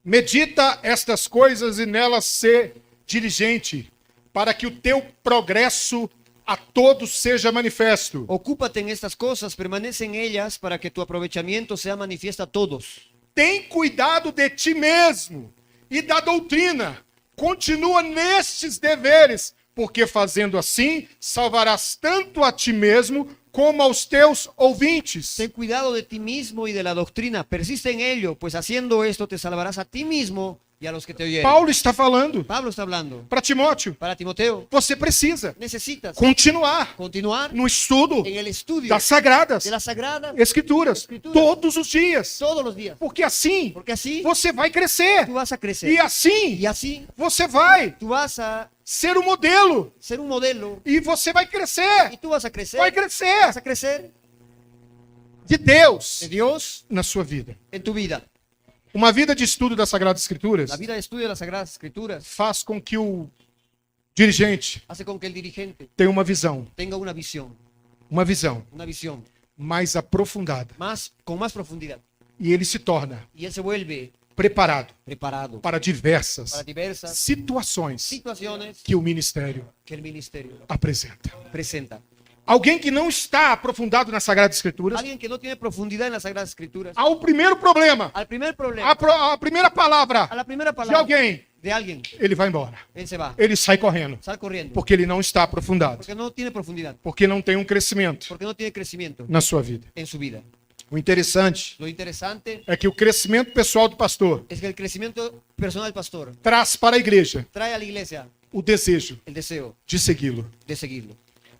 [SPEAKER 2] Medita estas coisas e nelas ser diligente, para que o teu progresso a todos seja manifesto.
[SPEAKER 1] Ocúpate en estas cosas, permanece en ellas para que tu aprovechamiento sea manifiesto a todos.
[SPEAKER 2] Tem cuidado de ti mesmo e da doutrina. Continua nestes deveres, porque fazendo assim, salvarás tanto a ti mesmo como aos teus ouvintes.
[SPEAKER 1] Ten cuidado de ti mismo y de la doctrina. Persiste en ello, pues haciendo esto te salvarás a ti mismo y a los que te oyeren.
[SPEAKER 2] Paulo está falando
[SPEAKER 1] Pablo está hablando.
[SPEAKER 2] para Timóteo,
[SPEAKER 1] Para Timoteo,
[SPEAKER 2] você precisa
[SPEAKER 1] necesitas
[SPEAKER 2] continuar
[SPEAKER 1] continuar
[SPEAKER 2] no estudo
[SPEAKER 1] en el estudio
[SPEAKER 2] das Sagradas
[SPEAKER 1] de las Sagradas
[SPEAKER 2] Escrituras todos os dias,
[SPEAKER 1] todos los días.
[SPEAKER 2] porque assim
[SPEAKER 1] Porque así
[SPEAKER 2] você vai crescer
[SPEAKER 1] tú vas a crecer.
[SPEAKER 2] e assim
[SPEAKER 1] Y así
[SPEAKER 2] você vai
[SPEAKER 1] tú vas a
[SPEAKER 2] ser um modelo
[SPEAKER 1] ser un modelo.
[SPEAKER 2] e você vai crescer,
[SPEAKER 1] Y tú vas a crecer.
[SPEAKER 2] vai crescer
[SPEAKER 1] Vas a crecer
[SPEAKER 2] de Deus
[SPEAKER 1] de Dios
[SPEAKER 2] na sua vida.
[SPEAKER 1] en tu vida.
[SPEAKER 2] Uma vida de estudo das Sagradas Escrituras
[SPEAKER 1] La vida de estudio de las Sagradas Escrituras
[SPEAKER 2] faz com que o dirigente
[SPEAKER 1] hace con que el dirigente
[SPEAKER 2] tenha uma visão
[SPEAKER 1] tenga una visión
[SPEAKER 2] mais aprofundada
[SPEAKER 1] con más profundidad.
[SPEAKER 2] e ele se torna
[SPEAKER 1] Y él se vuelve
[SPEAKER 2] preparado
[SPEAKER 1] preparado
[SPEAKER 2] para diversas
[SPEAKER 1] para diversas
[SPEAKER 2] situações
[SPEAKER 1] situaciones
[SPEAKER 2] que o ministério
[SPEAKER 1] que el ministerio
[SPEAKER 2] apresenta.
[SPEAKER 1] presenta.
[SPEAKER 2] Alguém que não está aprofundado nas Sagradas Escrituras,
[SPEAKER 1] Alguien que no tiene profundidad en las Sagradas Escrituras,
[SPEAKER 2] ao primeiro problema,
[SPEAKER 1] al primer problema,
[SPEAKER 2] a primeira palavra
[SPEAKER 1] a la primera
[SPEAKER 2] de
[SPEAKER 1] palabra
[SPEAKER 2] alguém,
[SPEAKER 1] de alguien,
[SPEAKER 2] ele vai embora.
[SPEAKER 1] él se va,
[SPEAKER 2] Ele sai correndo,
[SPEAKER 1] sale corriendo,
[SPEAKER 2] porque ele não está aprofundado,
[SPEAKER 1] porque no tiene profundidad,
[SPEAKER 2] porque não tem um crescimento
[SPEAKER 1] porque no tiene crecimiento
[SPEAKER 2] na sua vida.
[SPEAKER 1] en su vida.
[SPEAKER 2] O interessante
[SPEAKER 1] Lo interesante
[SPEAKER 2] é que o crescimento pessoal do pastor
[SPEAKER 1] es que el crecimiento personal del pastor
[SPEAKER 2] traz para a igreja
[SPEAKER 1] trae a la iglesia
[SPEAKER 2] o desejo
[SPEAKER 1] el deseo
[SPEAKER 2] de segui-lo.
[SPEAKER 1] de seguirlo.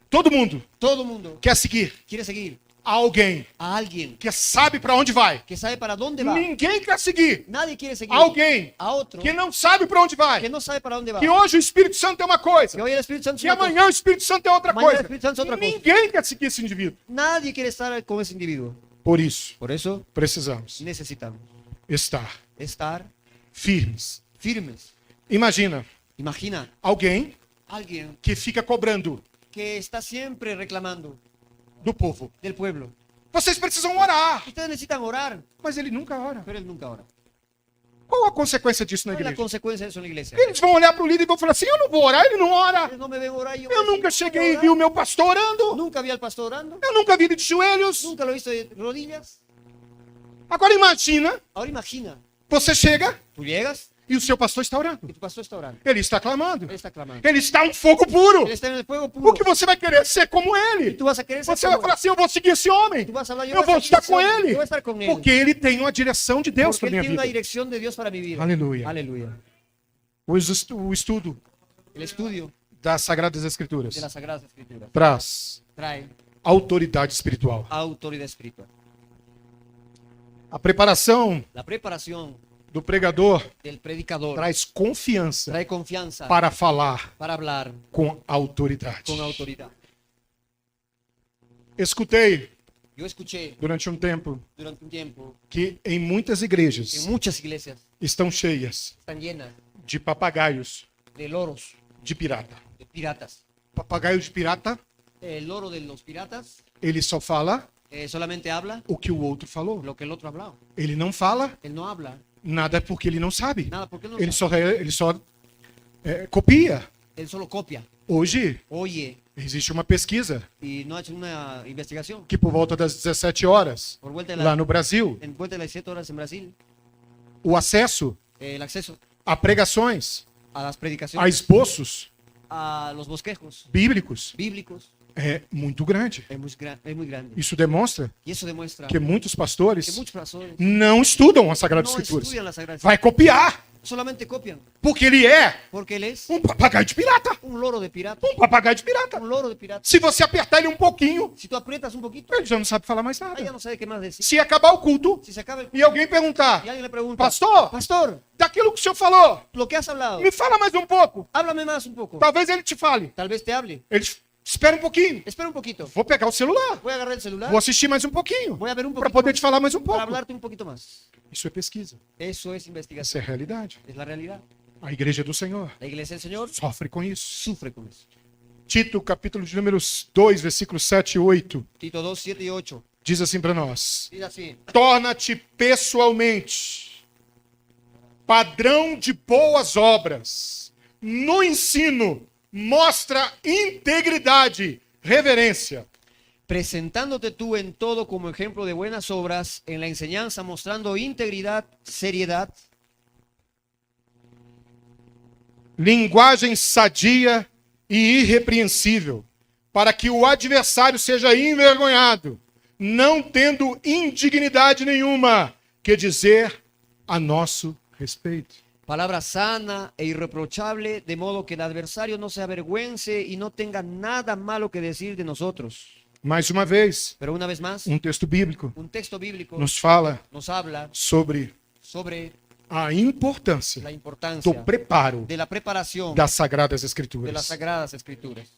[SPEAKER 2] Todo mundo
[SPEAKER 1] Todo el mundo
[SPEAKER 2] quer seguir,
[SPEAKER 1] quiere seguir,
[SPEAKER 2] a alguém
[SPEAKER 1] a alguien
[SPEAKER 2] que sabe para onde vai.
[SPEAKER 1] que sabe para dónde va.
[SPEAKER 2] Ninguém quer seguir
[SPEAKER 1] Nadie quiere seguir
[SPEAKER 2] alguém
[SPEAKER 1] a otro
[SPEAKER 2] que não sabe para onde vai.
[SPEAKER 1] que no sabe para dónde va.
[SPEAKER 2] Que hoje o Espírito Santo é uma coisa,
[SPEAKER 1] Que hoy el Espíritu Santo es
[SPEAKER 2] que
[SPEAKER 1] una cosa.
[SPEAKER 2] amanhã o Espírito Santo é outra
[SPEAKER 1] Amanhã o
[SPEAKER 2] coisa.
[SPEAKER 1] Espírito Santo é outra coisa.
[SPEAKER 2] Ninguém quer seguir esse indivíduo.
[SPEAKER 1] Nadie quiere estar con ese individuo.
[SPEAKER 2] Por isso,
[SPEAKER 1] Por eso
[SPEAKER 2] precisamos
[SPEAKER 1] necesitamos
[SPEAKER 2] estar
[SPEAKER 1] estar
[SPEAKER 2] firmes.
[SPEAKER 1] firmes.
[SPEAKER 2] Imagina
[SPEAKER 1] Imagina
[SPEAKER 2] alguém
[SPEAKER 1] alguien
[SPEAKER 2] que fica cobrando
[SPEAKER 1] que está siempre reclamando
[SPEAKER 2] do povo.
[SPEAKER 1] del pueblo.
[SPEAKER 2] Vocês precisam orar,
[SPEAKER 1] Ustedes necesitan orar,
[SPEAKER 2] mas ele nunca ora.
[SPEAKER 1] pero él nunca ora.
[SPEAKER 2] Qual a consequência disso na
[SPEAKER 1] ¿Cuál es la
[SPEAKER 2] igreja?
[SPEAKER 1] consecuencia de eso en la iglesia?
[SPEAKER 2] Eles vão olhar para o líder e vão falar assim: eu não vou orar, ele não ora.
[SPEAKER 1] Ellos no me ven orar y yo
[SPEAKER 2] Eu
[SPEAKER 1] voy a
[SPEAKER 2] nunca
[SPEAKER 1] decir,
[SPEAKER 2] cheguei
[SPEAKER 1] "¿Voy
[SPEAKER 2] e
[SPEAKER 1] a
[SPEAKER 2] vi o
[SPEAKER 1] orar?".
[SPEAKER 2] meu pastor orando.
[SPEAKER 1] Nunca vi al pastor orando,
[SPEAKER 2] Eu nunca vi ele de joelhos.
[SPEAKER 1] nunca lo he visto de rodillas.
[SPEAKER 2] Agora imagina,
[SPEAKER 1] Ahora imagina,
[SPEAKER 2] você chega
[SPEAKER 1] tú llegas
[SPEAKER 2] e o seu pastor está orando.
[SPEAKER 1] y tu pastor está orando.
[SPEAKER 2] Ele está clamando.
[SPEAKER 1] Él está clamando.
[SPEAKER 2] Ele está um fogo puro.
[SPEAKER 1] Él está en el fuego
[SPEAKER 2] O
[SPEAKER 1] puro.
[SPEAKER 2] que você vai querer ser como ele.
[SPEAKER 1] Tú vas a querer ser
[SPEAKER 2] Você vai
[SPEAKER 1] como
[SPEAKER 2] falar
[SPEAKER 1] él.
[SPEAKER 2] assim: eu vou seguir esse homem.
[SPEAKER 1] Tú vas a hablar,
[SPEAKER 2] Eu vou
[SPEAKER 1] a
[SPEAKER 2] estar
[SPEAKER 1] seguir
[SPEAKER 2] com
[SPEAKER 1] ese hombre,
[SPEAKER 2] ele.
[SPEAKER 1] yo voy a estar con él.
[SPEAKER 2] Porque ele tem uma direção de Deus
[SPEAKER 1] Porque
[SPEAKER 2] para
[SPEAKER 1] él
[SPEAKER 2] minha
[SPEAKER 1] tiene una
[SPEAKER 2] vida.
[SPEAKER 1] dirección de Dios para mi vida.
[SPEAKER 2] Aleluya.
[SPEAKER 1] Aleluya.
[SPEAKER 2] O estudo
[SPEAKER 1] El estudio
[SPEAKER 2] das Sagradas Escrituras
[SPEAKER 1] de las Sagradas Escrituras
[SPEAKER 2] traz
[SPEAKER 1] trae
[SPEAKER 2] autoridade espiritual.
[SPEAKER 1] autoridad espiritual.
[SPEAKER 2] A preparação
[SPEAKER 1] La preparación
[SPEAKER 2] do pregador
[SPEAKER 1] del predicador
[SPEAKER 2] traz confiança
[SPEAKER 1] trae confianza
[SPEAKER 2] para falar
[SPEAKER 1] para hablar
[SPEAKER 2] com autoridade.
[SPEAKER 1] con autoridad.
[SPEAKER 2] Escutei
[SPEAKER 1] Yo escuché
[SPEAKER 2] durante um tempo
[SPEAKER 1] durante un tiempo
[SPEAKER 2] que em muitas
[SPEAKER 1] que
[SPEAKER 2] igrejas
[SPEAKER 1] muchas iglesias
[SPEAKER 2] estão cheias
[SPEAKER 1] están llenas
[SPEAKER 2] de papagaios
[SPEAKER 1] de loros,
[SPEAKER 2] de pirata.
[SPEAKER 1] de piratas.
[SPEAKER 2] Papagaio de pirata,
[SPEAKER 1] El loro de los piratas
[SPEAKER 2] ele só fala
[SPEAKER 1] solamente habla
[SPEAKER 2] o que o outro falou.
[SPEAKER 1] lo que el otro ha hablado.
[SPEAKER 2] Ele não fala
[SPEAKER 1] Él no habla
[SPEAKER 2] nada porque ele não sabe.
[SPEAKER 1] nada porque él no
[SPEAKER 2] Ele
[SPEAKER 1] sabe.
[SPEAKER 2] só copia.
[SPEAKER 1] Él solo copia,
[SPEAKER 2] Hoje
[SPEAKER 1] oye
[SPEAKER 2] existe uma pesquisa
[SPEAKER 1] y no ha hecho una investigación.
[SPEAKER 2] que por volta das 17 horas,
[SPEAKER 1] Por vuelta de
[SPEAKER 2] lá no Brasil,
[SPEAKER 1] en vuelta de las 7 horas en Brasil,
[SPEAKER 2] o acesso
[SPEAKER 1] el acceso
[SPEAKER 2] a pregações,
[SPEAKER 1] a las
[SPEAKER 2] a
[SPEAKER 1] predicaciones,
[SPEAKER 2] esboços
[SPEAKER 1] a los bosquejos
[SPEAKER 2] bíblicos
[SPEAKER 1] bíblicos
[SPEAKER 2] é muito grande.
[SPEAKER 1] es muy grande.
[SPEAKER 2] Isso demonstra
[SPEAKER 1] Y eso demuestra
[SPEAKER 2] que muitos
[SPEAKER 1] que
[SPEAKER 2] pastores
[SPEAKER 1] muchos pastores
[SPEAKER 2] não estudam as Sagradas
[SPEAKER 1] no
[SPEAKER 2] Escrituras.
[SPEAKER 1] estudian las Sagradas
[SPEAKER 2] Vai copiar,
[SPEAKER 1] solamente copian,
[SPEAKER 2] porque ele é
[SPEAKER 1] porque él es
[SPEAKER 2] um papagaio de pirata.
[SPEAKER 1] un loro de pirata,
[SPEAKER 2] Um papagaio de pirata.
[SPEAKER 1] un loro de pirata.
[SPEAKER 2] Se você apertar ele um pouquinho,
[SPEAKER 1] Si tú aprietas un poquito,
[SPEAKER 2] ele já não sabe falar mais
[SPEAKER 1] ella
[SPEAKER 2] nada.
[SPEAKER 1] no sabe qué más decir.
[SPEAKER 2] Se acabar o culto
[SPEAKER 1] Si se acaba el
[SPEAKER 2] e alguém perguntar:
[SPEAKER 1] y alguien le pregunta,
[SPEAKER 2] Pastor, daquilo que o senhor falou,
[SPEAKER 1] lo que has hablado,
[SPEAKER 2] me fala mais um pouco.
[SPEAKER 1] háblame más un poco.
[SPEAKER 2] Talvez ele te fale.
[SPEAKER 1] Tal vez te hable.
[SPEAKER 2] Ele espera um pouquinho.
[SPEAKER 1] Espera un poquito.
[SPEAKER 2] Vou pegar o celular.
[SPEAKER 1] Voy a agarrar el celular,
[SPEAKER 2] Vou assistir mais um pouquinho.
[SPEAKER 1] voy a ver un
[SPEAKER 2] Para
[SPEAKER 1] poquito
[SPEAKER 2] poder
[SPEAKER 1] más,
[SPEAKER 2] te falar mais um
[SPEAKER 1] para
[SPEAKER 2] pouco.
[SPEAKER 1] hablarte un poquito más.
[SPEAKER 2] Isso é pesquisa.
[SPEAKER 1] Eso es
[SPEAKER 2] Isso
[SPEAKER 1] investigación.
[SPEAKER 2] é realidade.
[SPEAKER 1] Es la realidad.
[SPEAKER 2] A igreja do Senhor
[SPEAKER 1] La iglesia del Señor
[SPEAKER 2] sofre com isso.
[SPEAKER 1] sufre con eso.
[SPEAKER 2] Tito, capítulo de números 2, versículos 7 e 8,
[SPEAKER 1] Tito 2, 7 y 8.
[SPEAKER 2] diz assim para nós:
[SPEAKER 1] Dice así:
[SPEAKER 2] torna-te pessoalmente padrão de boas obras. No ensino, mostra integridade, reverência.
[SPEAKER 1] presentándote tú en todo como ejemplo de buenas obras, en la enseñanza mostrando integridad, seriedad,
[SPEAKER 2] Linguagem sadia e irrepreensível, para que o adversário seja envergonhado, não tendo indignidade nenhuma que dizer a nosso respeito.
[SPEAKER 1] palabra sana e irreprochable, de modo que el adversario no se avergüence y no tenga nada malo que decir de nosotros.
[SPEAKER 2] Mais uma vez,
[SPEAKER 1] Pero una vez más,
[SPEAKER 2] texto bíblico
[SPEAKER 1] un texto bíblico
[SPEAKER 2] nos fala
[SPEAKER 1] nos habla
[SPEAKER 2] sobre
[SPEAKER 1] sobre
[SPEAKER 2] a importância
[SPEAKER 1] la
[SPEAKER 2] do
[SPEAKER 1] importancia
[SPEAKER 2] preparo
[SPEAKER 1] de la preparación
[SPEAKER 2] das Sagradas
[SPEAKER 1] de las
[SPEAKER 2] Escrituras.
[SPEAKER 1] Sagradas Escrituras.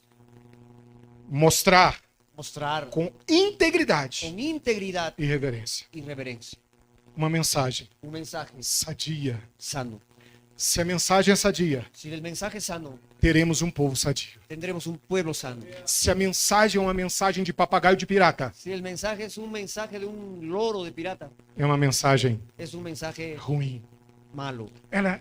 [SPEAKER 2] Mostrar
[SPEAKER 1] Mostrar
[SPEAKER 2] com integridade
[SPEAKER 1] con integridad
[SPEAKER 2] e reverência
[SPEAKER 1] y reverencia
[SPEAKER 2] uma mensagem
[SPEAKER 1] un mensaje
[SPEAKER 2] sadia.
[SPEAKER 1] sano.
[SPEAKER 2] Se a mensagem é sadia,
[SPEAKER 1] Si el mensaje es sano,
[SPEAKER 2] teremos um povo sadio.
[SPEAKER 1] tendremos un pueblo sano.
[SPEAKER 2] Se a mensagem é uma mensagem de papagaio de pirata,
[SPEAKER 1] Si el mensaje es un mensaje de un loro de pirata,
[SPEAKER 2] é uma mensagem
[SPEAKER 1] es un mensaje
[SPEAKER 2] ruim.
[SPEAKER 1] malo.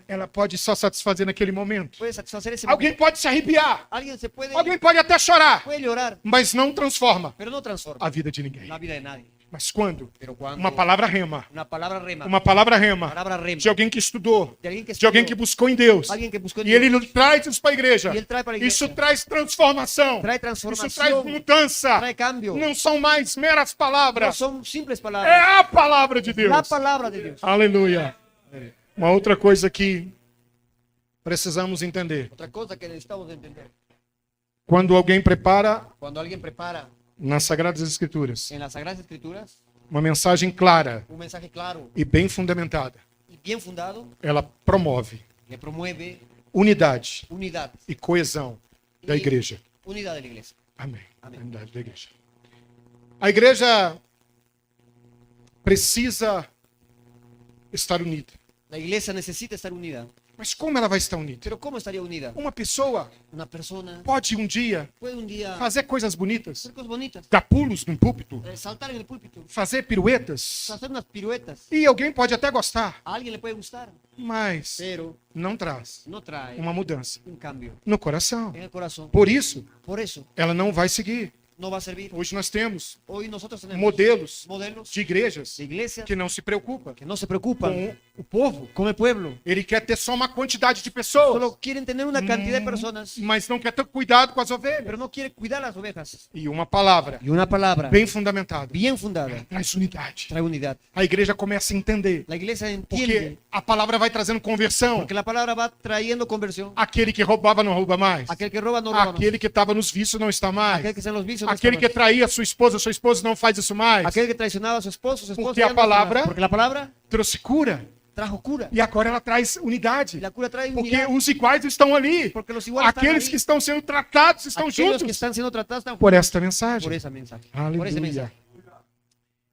[SPEAKER 2] Ela pode só satisfazer naquele momento.
[SPEAKER 1] Puede satisfacer ese
[SPEAKER 2] Alguém
[SPEAKER 1] momento.
[SPEAKER 2] pode se arrepiar,
[SPEAKER 1] Alguien se puede,
[SPEAKER 2] alguém pode até chorar,
[SPEAKER 1] puede llorar,
[SPEAKER 2] mas não transforma
[SPEAKER 1] pero no transforma
[SPEAKER 2] a vida de ninguém.
[SPEAKER 1] la vida de nadie.
[SPEAKER 2] Mas quando
[SPEAKER 1] Pero cuando
[SPEAKER 2] uma palavra rema,
[SPEAKER 1] una palabra rema,
[SPEAKER 2] palabra rema de alguém que estudou,
[SPEAKER 1] de alguien que
[SPEAKER 2] de alguém que
[SPEAKER 1] estudió,
[SPEAKER 2] buscou em Deus,
[SPEAKER 1] alguien que buscó en
[SPEAKER 2] e
[SPEAKER 1] Dios,
[SPEAKER 2] ele traz isso para a igreja,
[SPEAKER 1] y él trae para la
[SPEAKER 2] isso
[SPEAKER 1] iglesia,
[SPEAKER 2] traz transformação,
[SPEAKER 1] trae
[SPEAKER 2] isso traz
[SPEAKER 1] transformación,
[SPEAKER 2] mudança.
[SPEAKER 1] trae cambio.
[SPEAKER 2] Não são mais meras
[SPEAKER 1] No
[SPEAKER 2] palavras,
[SPEAKER 1] son simples
[SPEAKER 2] é
[SPEAKER 1] palabras,
[SPEAKER 2] a palavra de Deus.
[SPEAKER 1] la palabra de Dios.
[SPEAKER 2] Aleluia. Uma outra coisa que precisamos entender:
[SPEAKER 1] Otra cosa que necesitamos entender,
[SPEAKER 2] quando alguém prepara,
[SPEAKER 1] cuando alguien prepara
[SPEAKER 2] nas Sagradas Escrituras,
[SPEAKER 1] en las Sagradas Escrituras,
[SPEAKER 2] uma mensagem clara
[SPEAKER 1] un mensaje claro
[SPEAKER 2] e bem fundamentada,
[SPEAKER 1] y bien fundado,
[SPEAKER 2] ela promove
[SPEAKER 1] que promueve
[SPEAKER 2] unidade
[SPEAKER 1] unidad.
[SPEAKER 2] e coesão da igreja.
[SPEAKER 1] Unidad de la iglesia.
[SPEAKER 2] Amém.
[SPEAKER 1] Amém.
[SPEAKER 2] A unidade da igreja. A igreja precisa estar unida.
[SPEAKER 1] La iglesia necesita estar unida.
[SPEAKER 2] Mas como ela vai estar unida?
[SPEAKER 1] Pero ¿cómo estaría unida?
[SPEAKER 2] Uma pessoa
[SPEAKER 1] Una persona
[SPEAKER 2] pode um dia
[SPEAKER 1] puede un día
[SPEAKER 2] fazer coisas bonitas,
[SPEAKER 1] hacer cosas bonitas,
[SPEAKER 2] dar pulos no púlpito,
[SPEAKER 1] saltar en el púlpito,
[SPEAKER 2] fazer piruetas,
[SPEAKER 1] hacer unas piruetas.
[SPEAKER 2] e alguém pode até gostar,
[SPEAKER 1] A alguien le puede gustar,
[SPEAKER 2] mas
[SPEAKER 1] pero
[SPEAKER 2] não traz
[SPEAKER 1] no trae
[SPEAKER 2] uma mudança
[SPEAKER 1] un cambio
[SPEAKER 2] no coração.
[SPEAKER 1] en el corazón.
[SPEAKER 2] Por isso,
[SPEAKER 1] Por eso
[SPEAKER 2] ela não vai seguir.
[SPEAKER 1] no va a servir.
[SPEAKER 2] Hoje nós temos
[SPEAKER 1] Hoy nosotros tenemos
[SPEAKER 2] modelos
[SPEAKER 1] modelos
[SPEAKER 2] de igrejas
[SPEAKER 1] de iglesias
[SPEAKER 2] que não se preocupam
[SPEAKER 1] que no se preocupan
[SPEAKER 2] com o povo.
[SPEAKER 1] con el pueblo.
[SPEAKER 2] Ele quer ter só uma quantidade de pessoas,
[SPEAKER 1] Solo quieren tener una cantidad de personas,
[SPEAKER 2] mas não quer ter cuidado com as ovelhas.
[SPEAKER 1] pero no quiere cuidar las ovejas.
[SPEAKER 2] E uma palavra
[SPEAKER 1] Y una palabra
[SPEAKER 2] bem fundamentada
[SPEAKER 1] bien fundada
[SPEAKER 2] traz unidade.
[SPEAKER 1] trae unidad.
[SPEAKER 2] A igreja começa a entender,
[SPEAKER 1] La iglesia
[SPEAKER 2] porque
[SPEAKER 1] entiende,
[SPEAKER 2] a palavra vai trazendo conversão.
[SPEAKER 1] porque la palabra va trayendo conversión.
[SPEAKER 2] Aquele que roubava não rouba mais.
[SPEAKER 1] Aquel que roba no roba más.
[SPEAKER 2] Aquele que estava nos vícios não está mais.
[SPEAKER 1] Aquel que está en los vicios no
[SPEAKER 2] Aquele
[SPEAKER 1] está
[SPEAKER 2] que
[SPEAKER 1] más.
[SPEAKER 2] traía sua esposa não faz isso mais.
[SPEAKER 1] Aquel que traicionaba a su esposa
[SPEAKER 2] Porque
[SPEAKER 1] ya
[SPEAKER 2] a
[SPEAKER 1] no hace más.
[SPEAKER 2] palavra-
[SPEAKER 1] Porque la palabra
[SPEAKER 2] Trouxe cura.
[SPEAKER 1] trajo cura.
[SPEAKER 2] E agora ela traz
[SPEAKER 1] Y
[SPEAKER 2] unidade.
[SPEAKER 1] la cura trae
[SPEAKER 2] Porque
[SPEAKER 1] unidad.
[SPEAKER 2] os iguais estão ali.
[SPEAKER 1] Porque los iguales están
[SPEAKER 2] Aqueles
[SPEAKER 1] ahí.
[SPEAKER 2] que estão sendo tratados estão
[SPEAKER 1] Aquellos que
[SPEAKER 2] juntos
[SPEAKER 1] están siendo tratados están
[SPEAKER 2] por esta
[SPEAKER 1] por
[SPEAKER 2] mensagem.
[SPEAKER 1] ese mensaje. Por ese
[SPEAKER 2] Aleluia.
[SPEAKER 1] mensaje.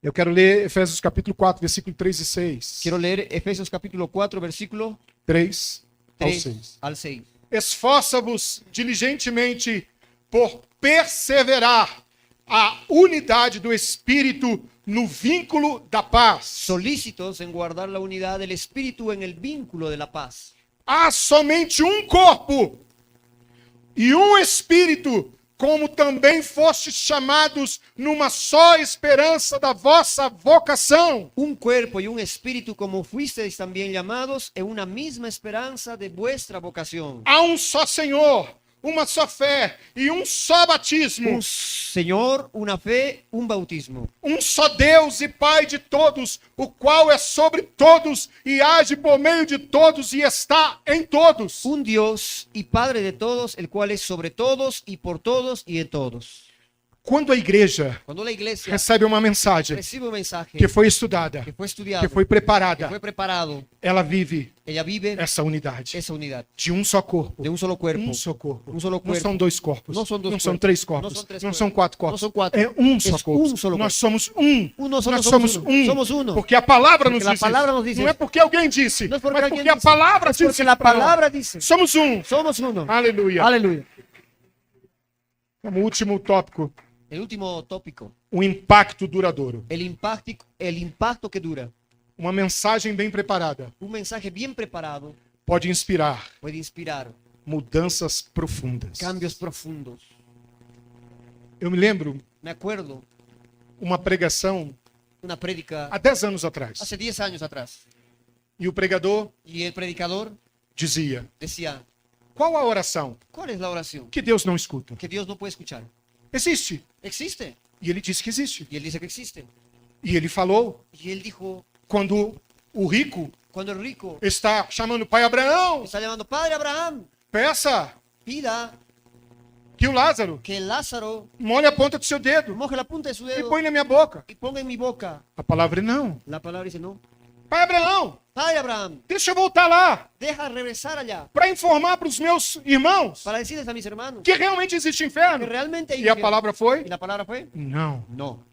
[SPEAKER 2] Eu quero ler Efésios capítulo 4, versículo 3 e 6.
[SPEAKER 1] Quiero leer Efesios capítulo 4, versículo
[SPEAKER 2] 3 ao
[SPEAKER 1] 3
[SPEAKER 2] 6.
[SPEAKER 1] al 6.
[SPEAKER 2] Esforça-vos diligentemente por perseverar a unidade do Espírito no vínculo da paz.
[SPEAKER 1] Solícitos en guardar la unidad del espíritu en el vínculo de la paz.
[SPEAKER 2] Há somente um corpo e um Espírito, como também fostes chamados numa só esperança da vossa vocação.
[SPEAKER 1] Un cuerpo y un espíritu como fuisteis también llamados en una misma esperanza de vuestra vocación.
[SPEAKER 2] Há um só Senhor, uma só fé e um só batismo.
[SPEAKER 1] Un Señor, una fe, un bautismo.
[SPEAKER 2] Um só Deus e Pai de todos, o qual é sobre todos e age por meio de todos e está em todos.
[SPEAKER 1] Un Dios y Padre de todos, el cual es sobre todos y por todos y en todos.
[SPEAKER 2] Quando a igreja
[SPEAKER 1] Cuando la iglesia
[SPEAKER 2] recebe uma mensagem
[SPEAKER 1] recibe un mensaje
[SPEAKER 2] que foi estudada,
[SPEAKER 1] que fue estudiado,
[SPEAKER 2] que foi
[SPEAKER 1] que
[SPEAKER 2] preparada,
[SPEAKER 1] fue preparado,
[SPEAKER 2] ela vive
[SPEAKER 1] ella vive
[SPEAKER 2] essa unidade
[SPEAKER 1] esa unidad
[SPEAKER 2] de um só corpo.
[SPEAKER 1] de un solo cuerpo.
[SPEAKER 2] Um só corpo.
[SPEAKER 1] Um solo
[SPEAKER 2] Não
[SPEAKER 1] corpo.
[SPEAKER 2] são dois corpos.
[SPEAKER 1] Não são dois
[SPEAKER 2] Não são
[SPEAKER 1] corpos.
[SPEAKER 2] três
[SPEAKER 1] Não
[SPEAKER 2] corpos.
[SPEAKER 1] são três
[SPEAKER 2] Não
[SPEAKER 1] corpos.
[SPEAKER 2] são quatro
[SPEAKER 1] Não
[SPEAKER 2] corpos.
[SPEAKER 1] são quatro.
[SPEAKER 2] É um só
[SPEAKER 1] É
[SPEAKER 2] corpo.
[SPEAKER 1] um solo
[SPEAKER 2] Nós
[SPEAKER 1] corpo.
[SPEAKER 2] somos um.
[SPEAKER 1] Uno
[SPEAKER 2] Nós
[SPEAKER 1] somos
[SPEAKER 2] somos
[SPEAKER 1] uno.
[SPEAKER 2] um.
[SPEAKER 1] Somos uno.
[SPEAKER 2] Porque a palavra nos
[SPEAKER 1] Porque la
[SPEAKER 2] diz
[SPEAKER 1] palabra
[SPEAKER 2] isso.
[SPEAKER 1] nos dice
[SPEAKER 2] Não é
[SPEAKER 1] isso.
[SPEAKER 2] porque alguém disse,
[SPEAKER 1] No es porque
[SPEAKER 2] mas
[SPEAKER 1] alguien
[SPEAKER 2] porque a
[SPEAKER 1] dice.
[SPEAKER 2] palavra
[SPEAKER 1] Es
[SPEAKER 2] diz
[SPEAKER 1] porque la palabra dice.
[SPEAKER 2] Somos um.
[SPEAKER 1] Somos uno.
[SPEAKER 2] Aleluia.
[SPEAKER 1] Aleluya.
[SPEAKER 2] Como último tópico,
[SPEAKER 1] El último tópico.
[SPEAKER 2] o impacto duradouro.
[SPEAKER 1] El impacto que dura.
[SPEAKER 2] Uma mensagem bem preparada
[SPEAKER 1] Un mensaje bien preparado
[SPEAKER 2] pode inspirar
[SPEAKER 1] puede inspirar
[SPEAKER 2] mudanças profundas.
[SPEAKER 1] cambios profundos.
[SPEAKER 2] Eu me lembro
[SPEAKER 1] Me acuerdo
[SPEAKER 2] uma pregação
[SPEAKER 1] una prédica
[SPEAKER 2] há 10 anos atrás.
[SPEAKER 1] hace 10 años atrás.
[SPEAKER 2] E o pregador
[SPEAKER 1] Y el predicador
[SPEAKER 2] dizia:
[SPEAKER 1] decía,
[SPEAKER 2] qual a oração
[SPEAKER 1] ¿cuál es la oración
[SPEAKER 2] que Deus não escuta?
[SPEAKER 1] que Dios no puede escuchar?
[SPEAKER 2] Existe.
[SPEAKER 1] Existe.
[SPEAKER 2] E ele disse que existe.
[SPEAKER 1] Y él dice que existe.
[SPEAKER 2] E ele falou
[SPEAKER 1] Y él dijo,
[SPEAKER 2] quando o rico
[SPEAKER 1] cuando el rico
[SPEAKER 2] está chamando o pai Abraão,
[SPEAKER 1] está llamando, Padre Abraham,
[SPEAKER 2] peça
[SPEAKER 1] pida
[SPEAKER 2] que o Lázaro
[SPEAKER 1] que Lázaro
[SPEAKER 2] molhe a ponta do seu dedo
[SPEAKER 1] moje la punta de su
[SPEAKER 2] e
[SPEAKER 1] dedo
[SPEAKER 2] põe na minha boca.
[SPEAKER 1] y ponga en mi boca.
[SPEAKER 2] A palavra é não.
[SPEAKER 1] La palabra dice, no.
[SPEAKER 2] Pai Abraão,
[SPEAKER 1] Padre Abraham,
[SPEAKER 2] deixa eu voltar lá
[SPEAKER 1] deja regresar allá
[SPEAKER 2] para informar para os meus irmãos
[SPEAKER 1] para decirles a mis hermanos
[SPEAKER 2] que realmente existe
[SPEAKER 1] que
[SPEAKER 2] inferno.
[SPEAKER 1] realmente hay
[SPEAKER 2] E a
[SPEAKER 1] infierno.
[SPEAKER 2] palavra foi?
[SPEAKER 1] Y la palabra fue,
[SPEAKER 2] Não.
[SPEAKER 1] no.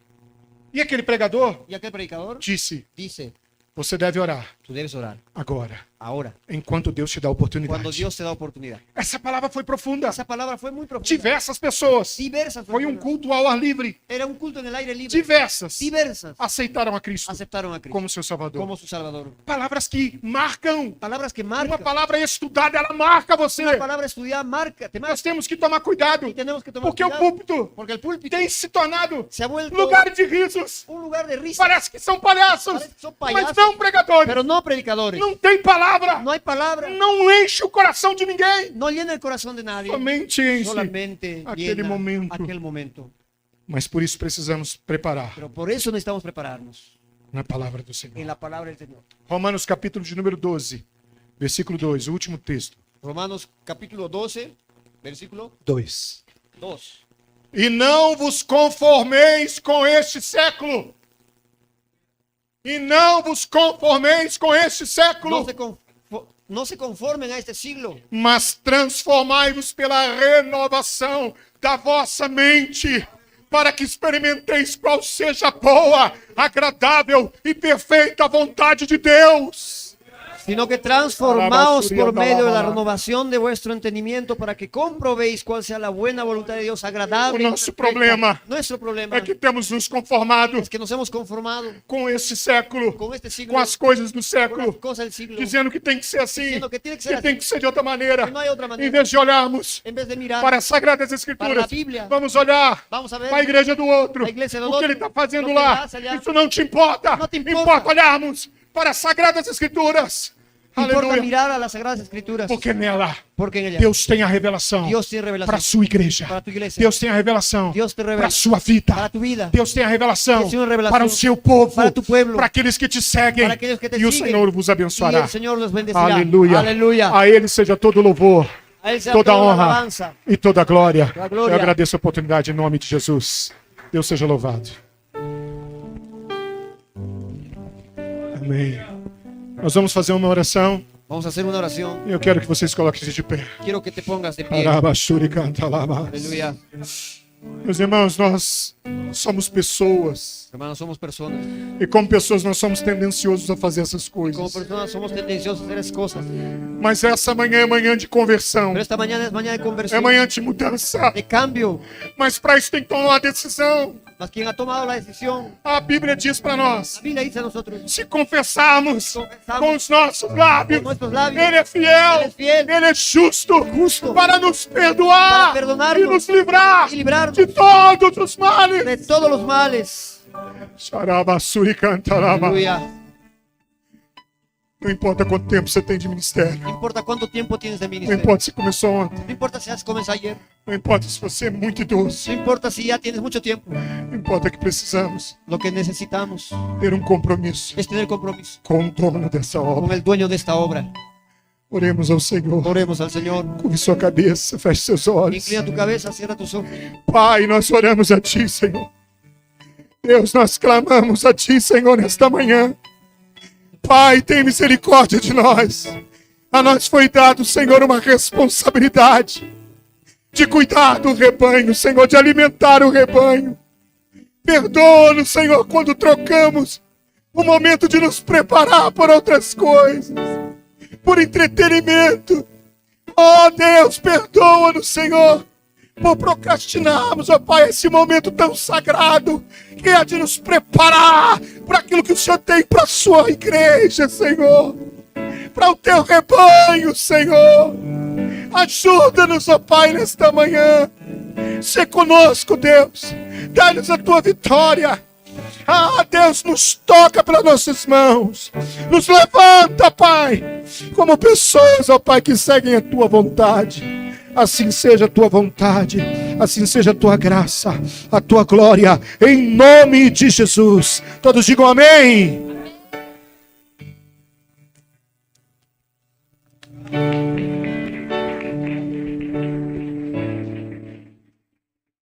[SPEAKER 2] E aquele pregador
[SPEAKER 1] Y aquel predicador
[SPEAKER 2] disse:
[SPEAKER 1] dice,
[SPEAKER 2] você deve orar
[SPEAKER 1] tú debes orar
[SPEAKER 2] agora,
[SPEAKER 1] ahora,
[SPEAKER 2] enquanto Deus te dá a
[SPEAKER 1] cuando
[SPEAKER 2] oportunidade.
[SPEAKER 1] Dios te da oportunidad.
[SPEAKER 2] Essa palavra foi profunda.
[SPEAKER 1] Esa palabra fue muy profunda.
[SPEAKER 2] Diversas pessoas.
[SPEAKER 1] Diversas
[SPEAKER 2] Foi um
[SPEAKER 1] personas.
[SPEAKER 2] culto ao ar livre.
[SPEAKER 1] Era un culto en el aire libre.
[SPEAKER 2] Diversas
[SPEAKER 1] Diversas
[SPEAKER 2] aceitaram a Cristo
[SPEAKER 1] aceptaron a Cristo
[SPEAKER 2] como seu Salvador.
[SPEAKER 1] como su Salvador.
[SPEAKER 2] Palavras que marcam.
[SPEAKER 1] Palabras que
[SPEAKER 2] Uma
[SPEAKER 1] marcan.
[SPEAKER 2] palavra estudada, ela marca você.
[SPEAKER 1] Una palabra estudiada marca, te
[SPEAKER 2] Nós
[SPEAKER 1] marca.
[SPEAKER 2] temos que tomar cuidado,
[SPEAKER 1] Y tenemos que tomar
[SPEAKER 2] porque o
[SPEAKER 1] cuidado,
[SPEAKER 2] púlpito
[SPEAKER 1] porque el púlpito
[SPEAKER 2] tem se tornado
[SPEAKER 1] se ha vuelto
[SPEAKER 2] lugar de risos.
[SPEAKER 1] un lugar de risa.
[SPEAKER 2] Parece que são palhaços,
[SPEAKER 1] Parece que são
[SPEAKER 2] mas
[SPEAKER 1] palhaços.
[SPEAKER 2] não pregadores.
[SPEAKER 1] Pero no predicadores.
[SPEAKER 2] Não tem palavra,
[SPEAKER 1] No hay palabra.
[SPEAKER 2] não enche o coração de ninguém.
[SPEAKER 1] No llena el corazón de nadie.
[SPEAKER 2] Somente enche.
[SPEAKER 1] Solamente
[SPEAKER 2] aquele
[SPEAKER 1] llena
[SPEAKER 2] momento.
[SPEAKER 1] aquel momento.
[SPEAKER 2] Mas por isso precisamos preparar
[SPEAKER 1] Pero por eso necesitamos prepararnos
[SPEAKER 2] na palavra do
[SPEAKER 1] en
[SPEAKER 2] Senhor.
[SPEAKER 1] la palabra del Señor.
[SPEAKER 2] Romanos capítulo de número 12, versículo 2, o último texto.
[SPEAKER 1] Romanos capítulo 12, versículo
[SPEAKER 2] 2.
[SPEAKER 1] 2.
[SPEAKER 2] E não vos conformeis com este século. E não vos conformeis com este século.
[SPEAKER 1] No se conformen a este siglo,
[SPEAKER 2] Mas transformai-vos pela renovação da vossa mente, para que experimenteis qual seja a boa, agradável e perfeita vontade de Deus.
[SPEAKER 1] sino que transformaos por medio de la renovación de vuestro entendimiento para que comprobéis cuál sea la buena voluntad de Dios agradable.
[SPEAKER 2] O nosso problema
[SPEAKER 1] Nuestro problema
[SPEAKER 2] é que temos nos conformado
[SPEAKER 1] es que nos hemos conformado
[SPEAKER 2] com este século,
[SPEAKER 1] con este siglo,
[SPEAKER 2] com as coisas do
[SPEAKER 1] con
[SPEAKER 2] século,
[SPEAKER 1] las cosas del siglo,
[SPEAKER 2] dizendo que tem que ser assim,
[SPEAKER 1] diciendo que tiene que ser
[SPEAKER 2] que
[SPEAKER 1] así,
[SPEAKER 2] tem que ser de outra maneira.
[SPEAKER 1] que no hay otra
[SPEAKER 2] Em
[SPEAKER 1] manera.
[SPEAKER 2] vez de olharmos
[SPEAKER 1] En vez de mirar
[SPEAKER 2] para as Sagradas
[SPEAKER 1] para
[SPEAKER 2] Escrituras,
[SPEAKER 1] la Biblia,
[SPEAKER 2] vamos olhar
[SPEAKER 1] vamos a ver
[SPEAKER 2] para a igreja do outro,
[SPEAKER 1] a igreja do
[SPEAKER 2] o que
[SPEAKER 1] outro,
[SPEAKER 2] ele está fazendo
[SPEAKER 1] lo que
[SPEAKER 2] lá.
[SPEAKER 1] ele faz allá.
[SPEAKER 2] Isso não te importa.
[SPEAKER 1] Não te importa.
[SPEAKER 2] Importa olharmos para as Sagradas Escrituras.
[SPEAKER 1] importa
[SPEAKER 2] Aleluia.
[SPEAKER 1] mirar a las Sagradas Escrituras,
[SPEAKER 2] Porque nela
[SPEAKER 1] porque en ella
[SPEAKER 2] Deus tem a revelação
[SPEAKER 1] Dios tiene
[SPEAKER 2] para a
[SPEAKER 1] revelación
[SPEAKER 2] sua igreja.
[SPEAKER 1] para tu iglesia,
[SPEAKER 2] Deus tem a revelação
[SPEAKER 1] Dios te
[SPEAKER 2] para
[SPEAKER 1] revela
[SPEAKER 2] a sua vida.
[SPEAKER 1] para tu vida,
[SPEAKER 2] Deus tem a revelação
[SPEAKER 1] Deus tem uma revelação
[SPEAKER 2] para o seu povo,
[SPEAKER 1] para tu pueblo,
[SPEAKER 2] para aqueles que te seguem.
[SPEAKER 1] para aquellos que te
[SPEAKER 2] E o
[SPEAKER 1] siguen,
[SPEAKER 2] Senhor vos
[SPEAKER 1] y
[SPEAKER 2] abençoará.
[SPEAKER 1] el Señor los bendecirá.
[SPEAKER 2] Aleluia.
[SPEAKER 1] Aleluya.
[SPEAKER 2] A Ele seja todo louvor,
[SPEAKER 1] A él sea
[SPEAKER 2] toda
[SPEAKER 1] toda la
[SPEAKER 2] honra
[SPEAKER 1] alabanza.
[SPEAKER 2] e toda glória.
[SPEAKER 1] Toda glória.
[SPEAKER 2] Eu agradeço a oportunidade em nome de Jesus. Deus seja louvado. Amém. Nós vamos fazer uma oração.
[SPEAKER 1] Vamos a hacer una oración.
[SPEAKER 2] E eu quero que vocês coloquem-se de pé.
[SPEAKER 1] Quiero que te pongas de pie.
[SPEAKER 2] Arabashuri canta lá.
[SPEAKER 1] Aleluya.
[SPEAKER 2] Meus irmãos, nós somos pessoas.
[SPEAKER 1] Hermanos, somos personas.
[SPEAKER 2] E como pessoas nós somos tendenciosos a fazer essas
[SPEAKER 1] Como
[SPEAKER 2] coisas.
[SPEAKER 1] personas somos tendenciosos a hacer esas cosas.
[SPEAKER 2] Mas essa manhã é manhã de conversão.
[SPEAKER 1] Pero esta mañana es mañana de
[SPEAKER 2] É
[SPEAKER 1] conversión,
[SPEAKER 2] manhã de mudança.
[SPEAKER 1] de cambio.
[SPEAKER 2] Mas para isso tem que tomar uma decisão.
[SPEAKER 1] Mas quien ha tomado la decisión,
[SPEAKER 2] A Bíblia diz para nós:
[SPEAKER 1] la Biblia dice a nosotros,
[SPEAKER 2] se confessarmos
[SPEAKER 1] confessamos
[SPEAKER 2] com os nossos lábios,
[SPEAKER 1] con nuestros labios,
[SPEAKER 2] Ele é fiel,
[SPEAKER 1] Ele é fiel,
[SPEAKER 2] Ele é justo,
[SPEAKER 1] justo,
[SPEAKER 2] para nos perdoar
[SPEAKER 1] para perdonarnos
[SPEAKER 2] e nos livrar
[SPEAKER 1] y librarnos
[SPEAKER 2] de todos os males.
[SPEAKER 1] de todos los males.
[SPEAKER 2] Xarabassuri cantarama.
[SPEAKER 1] Aleluya.
[SPEAKER 2] Não importa quanto tempo você tem de ministério.
[SPEAKER 1] No importa cuánto tiempo tienes de
[SPEAKER 2] Não
[SPEAKER 1] ministerio.
[SPEAKER 2] importa se começou ontem.
[SPEAKER 1] No importa si has comenzado ayer.
[SPEAKER 2] Não importa se você é muito idoso.
[SPEAKER 1] No importa si ya tienes mucho tiempo.
[SPEAKER 2] Não importa que precisamos
[SPEAKER 1] Lo que necesitamos
[SPEAKER 2] ter um compromisso
[SPEAKER 1] es tener compromiso
[SPEAKER 2] com o dono dessa
[SPEAKER 1] con
[SPEAKER 2] obra.
[SPEAKER 1] el dueño de esta obra.
[SPEAKER 2] Oremos ao Senhor.
[SPEAKER 1] Oremos al Señor.
[SPEAKER 2] Curve sua cabeça, feche seus olhos.
[SPEAKER 1] Inclina tu cabeza, cierra tus ojos.
[SPEAKER 2] Pai, nós oramos a Ti, Senhor. Deus, nós clamamos a Ti, Senhor, nesta manhã. Pai, tem misericórdia de nós. A nós foi dado, Senhor, uma responsabilidade de cuidar do rebanho, Senhor, de alimentar o rebanho. Perdoa-nos, Senhor, quando trocamos o momento de nos preparar para outras coisas, por entretenimento. Oh, Deus, perdoa-nos, Senhor, por procrastinarmos, ó Pai, esse momento tão sagrado, que é de nos preparar para aquilo que o Senhor tem para a sua igreja, Senhor, para o teu rebanho, Senhor. Ajuda-nos, ó Pai, nesta manhã. Sê conosco, Deus. Dá-nos a tua vitória. Ah, Deus, nos toca pelas nossas mãos. Nos levanta, Pai, como pessoas, ó Pai, que seguem a tua vontade. Assim seja a tua vontade, assim seja a tua graça, a tua glória, em nome de Jesus. Todos digam amém.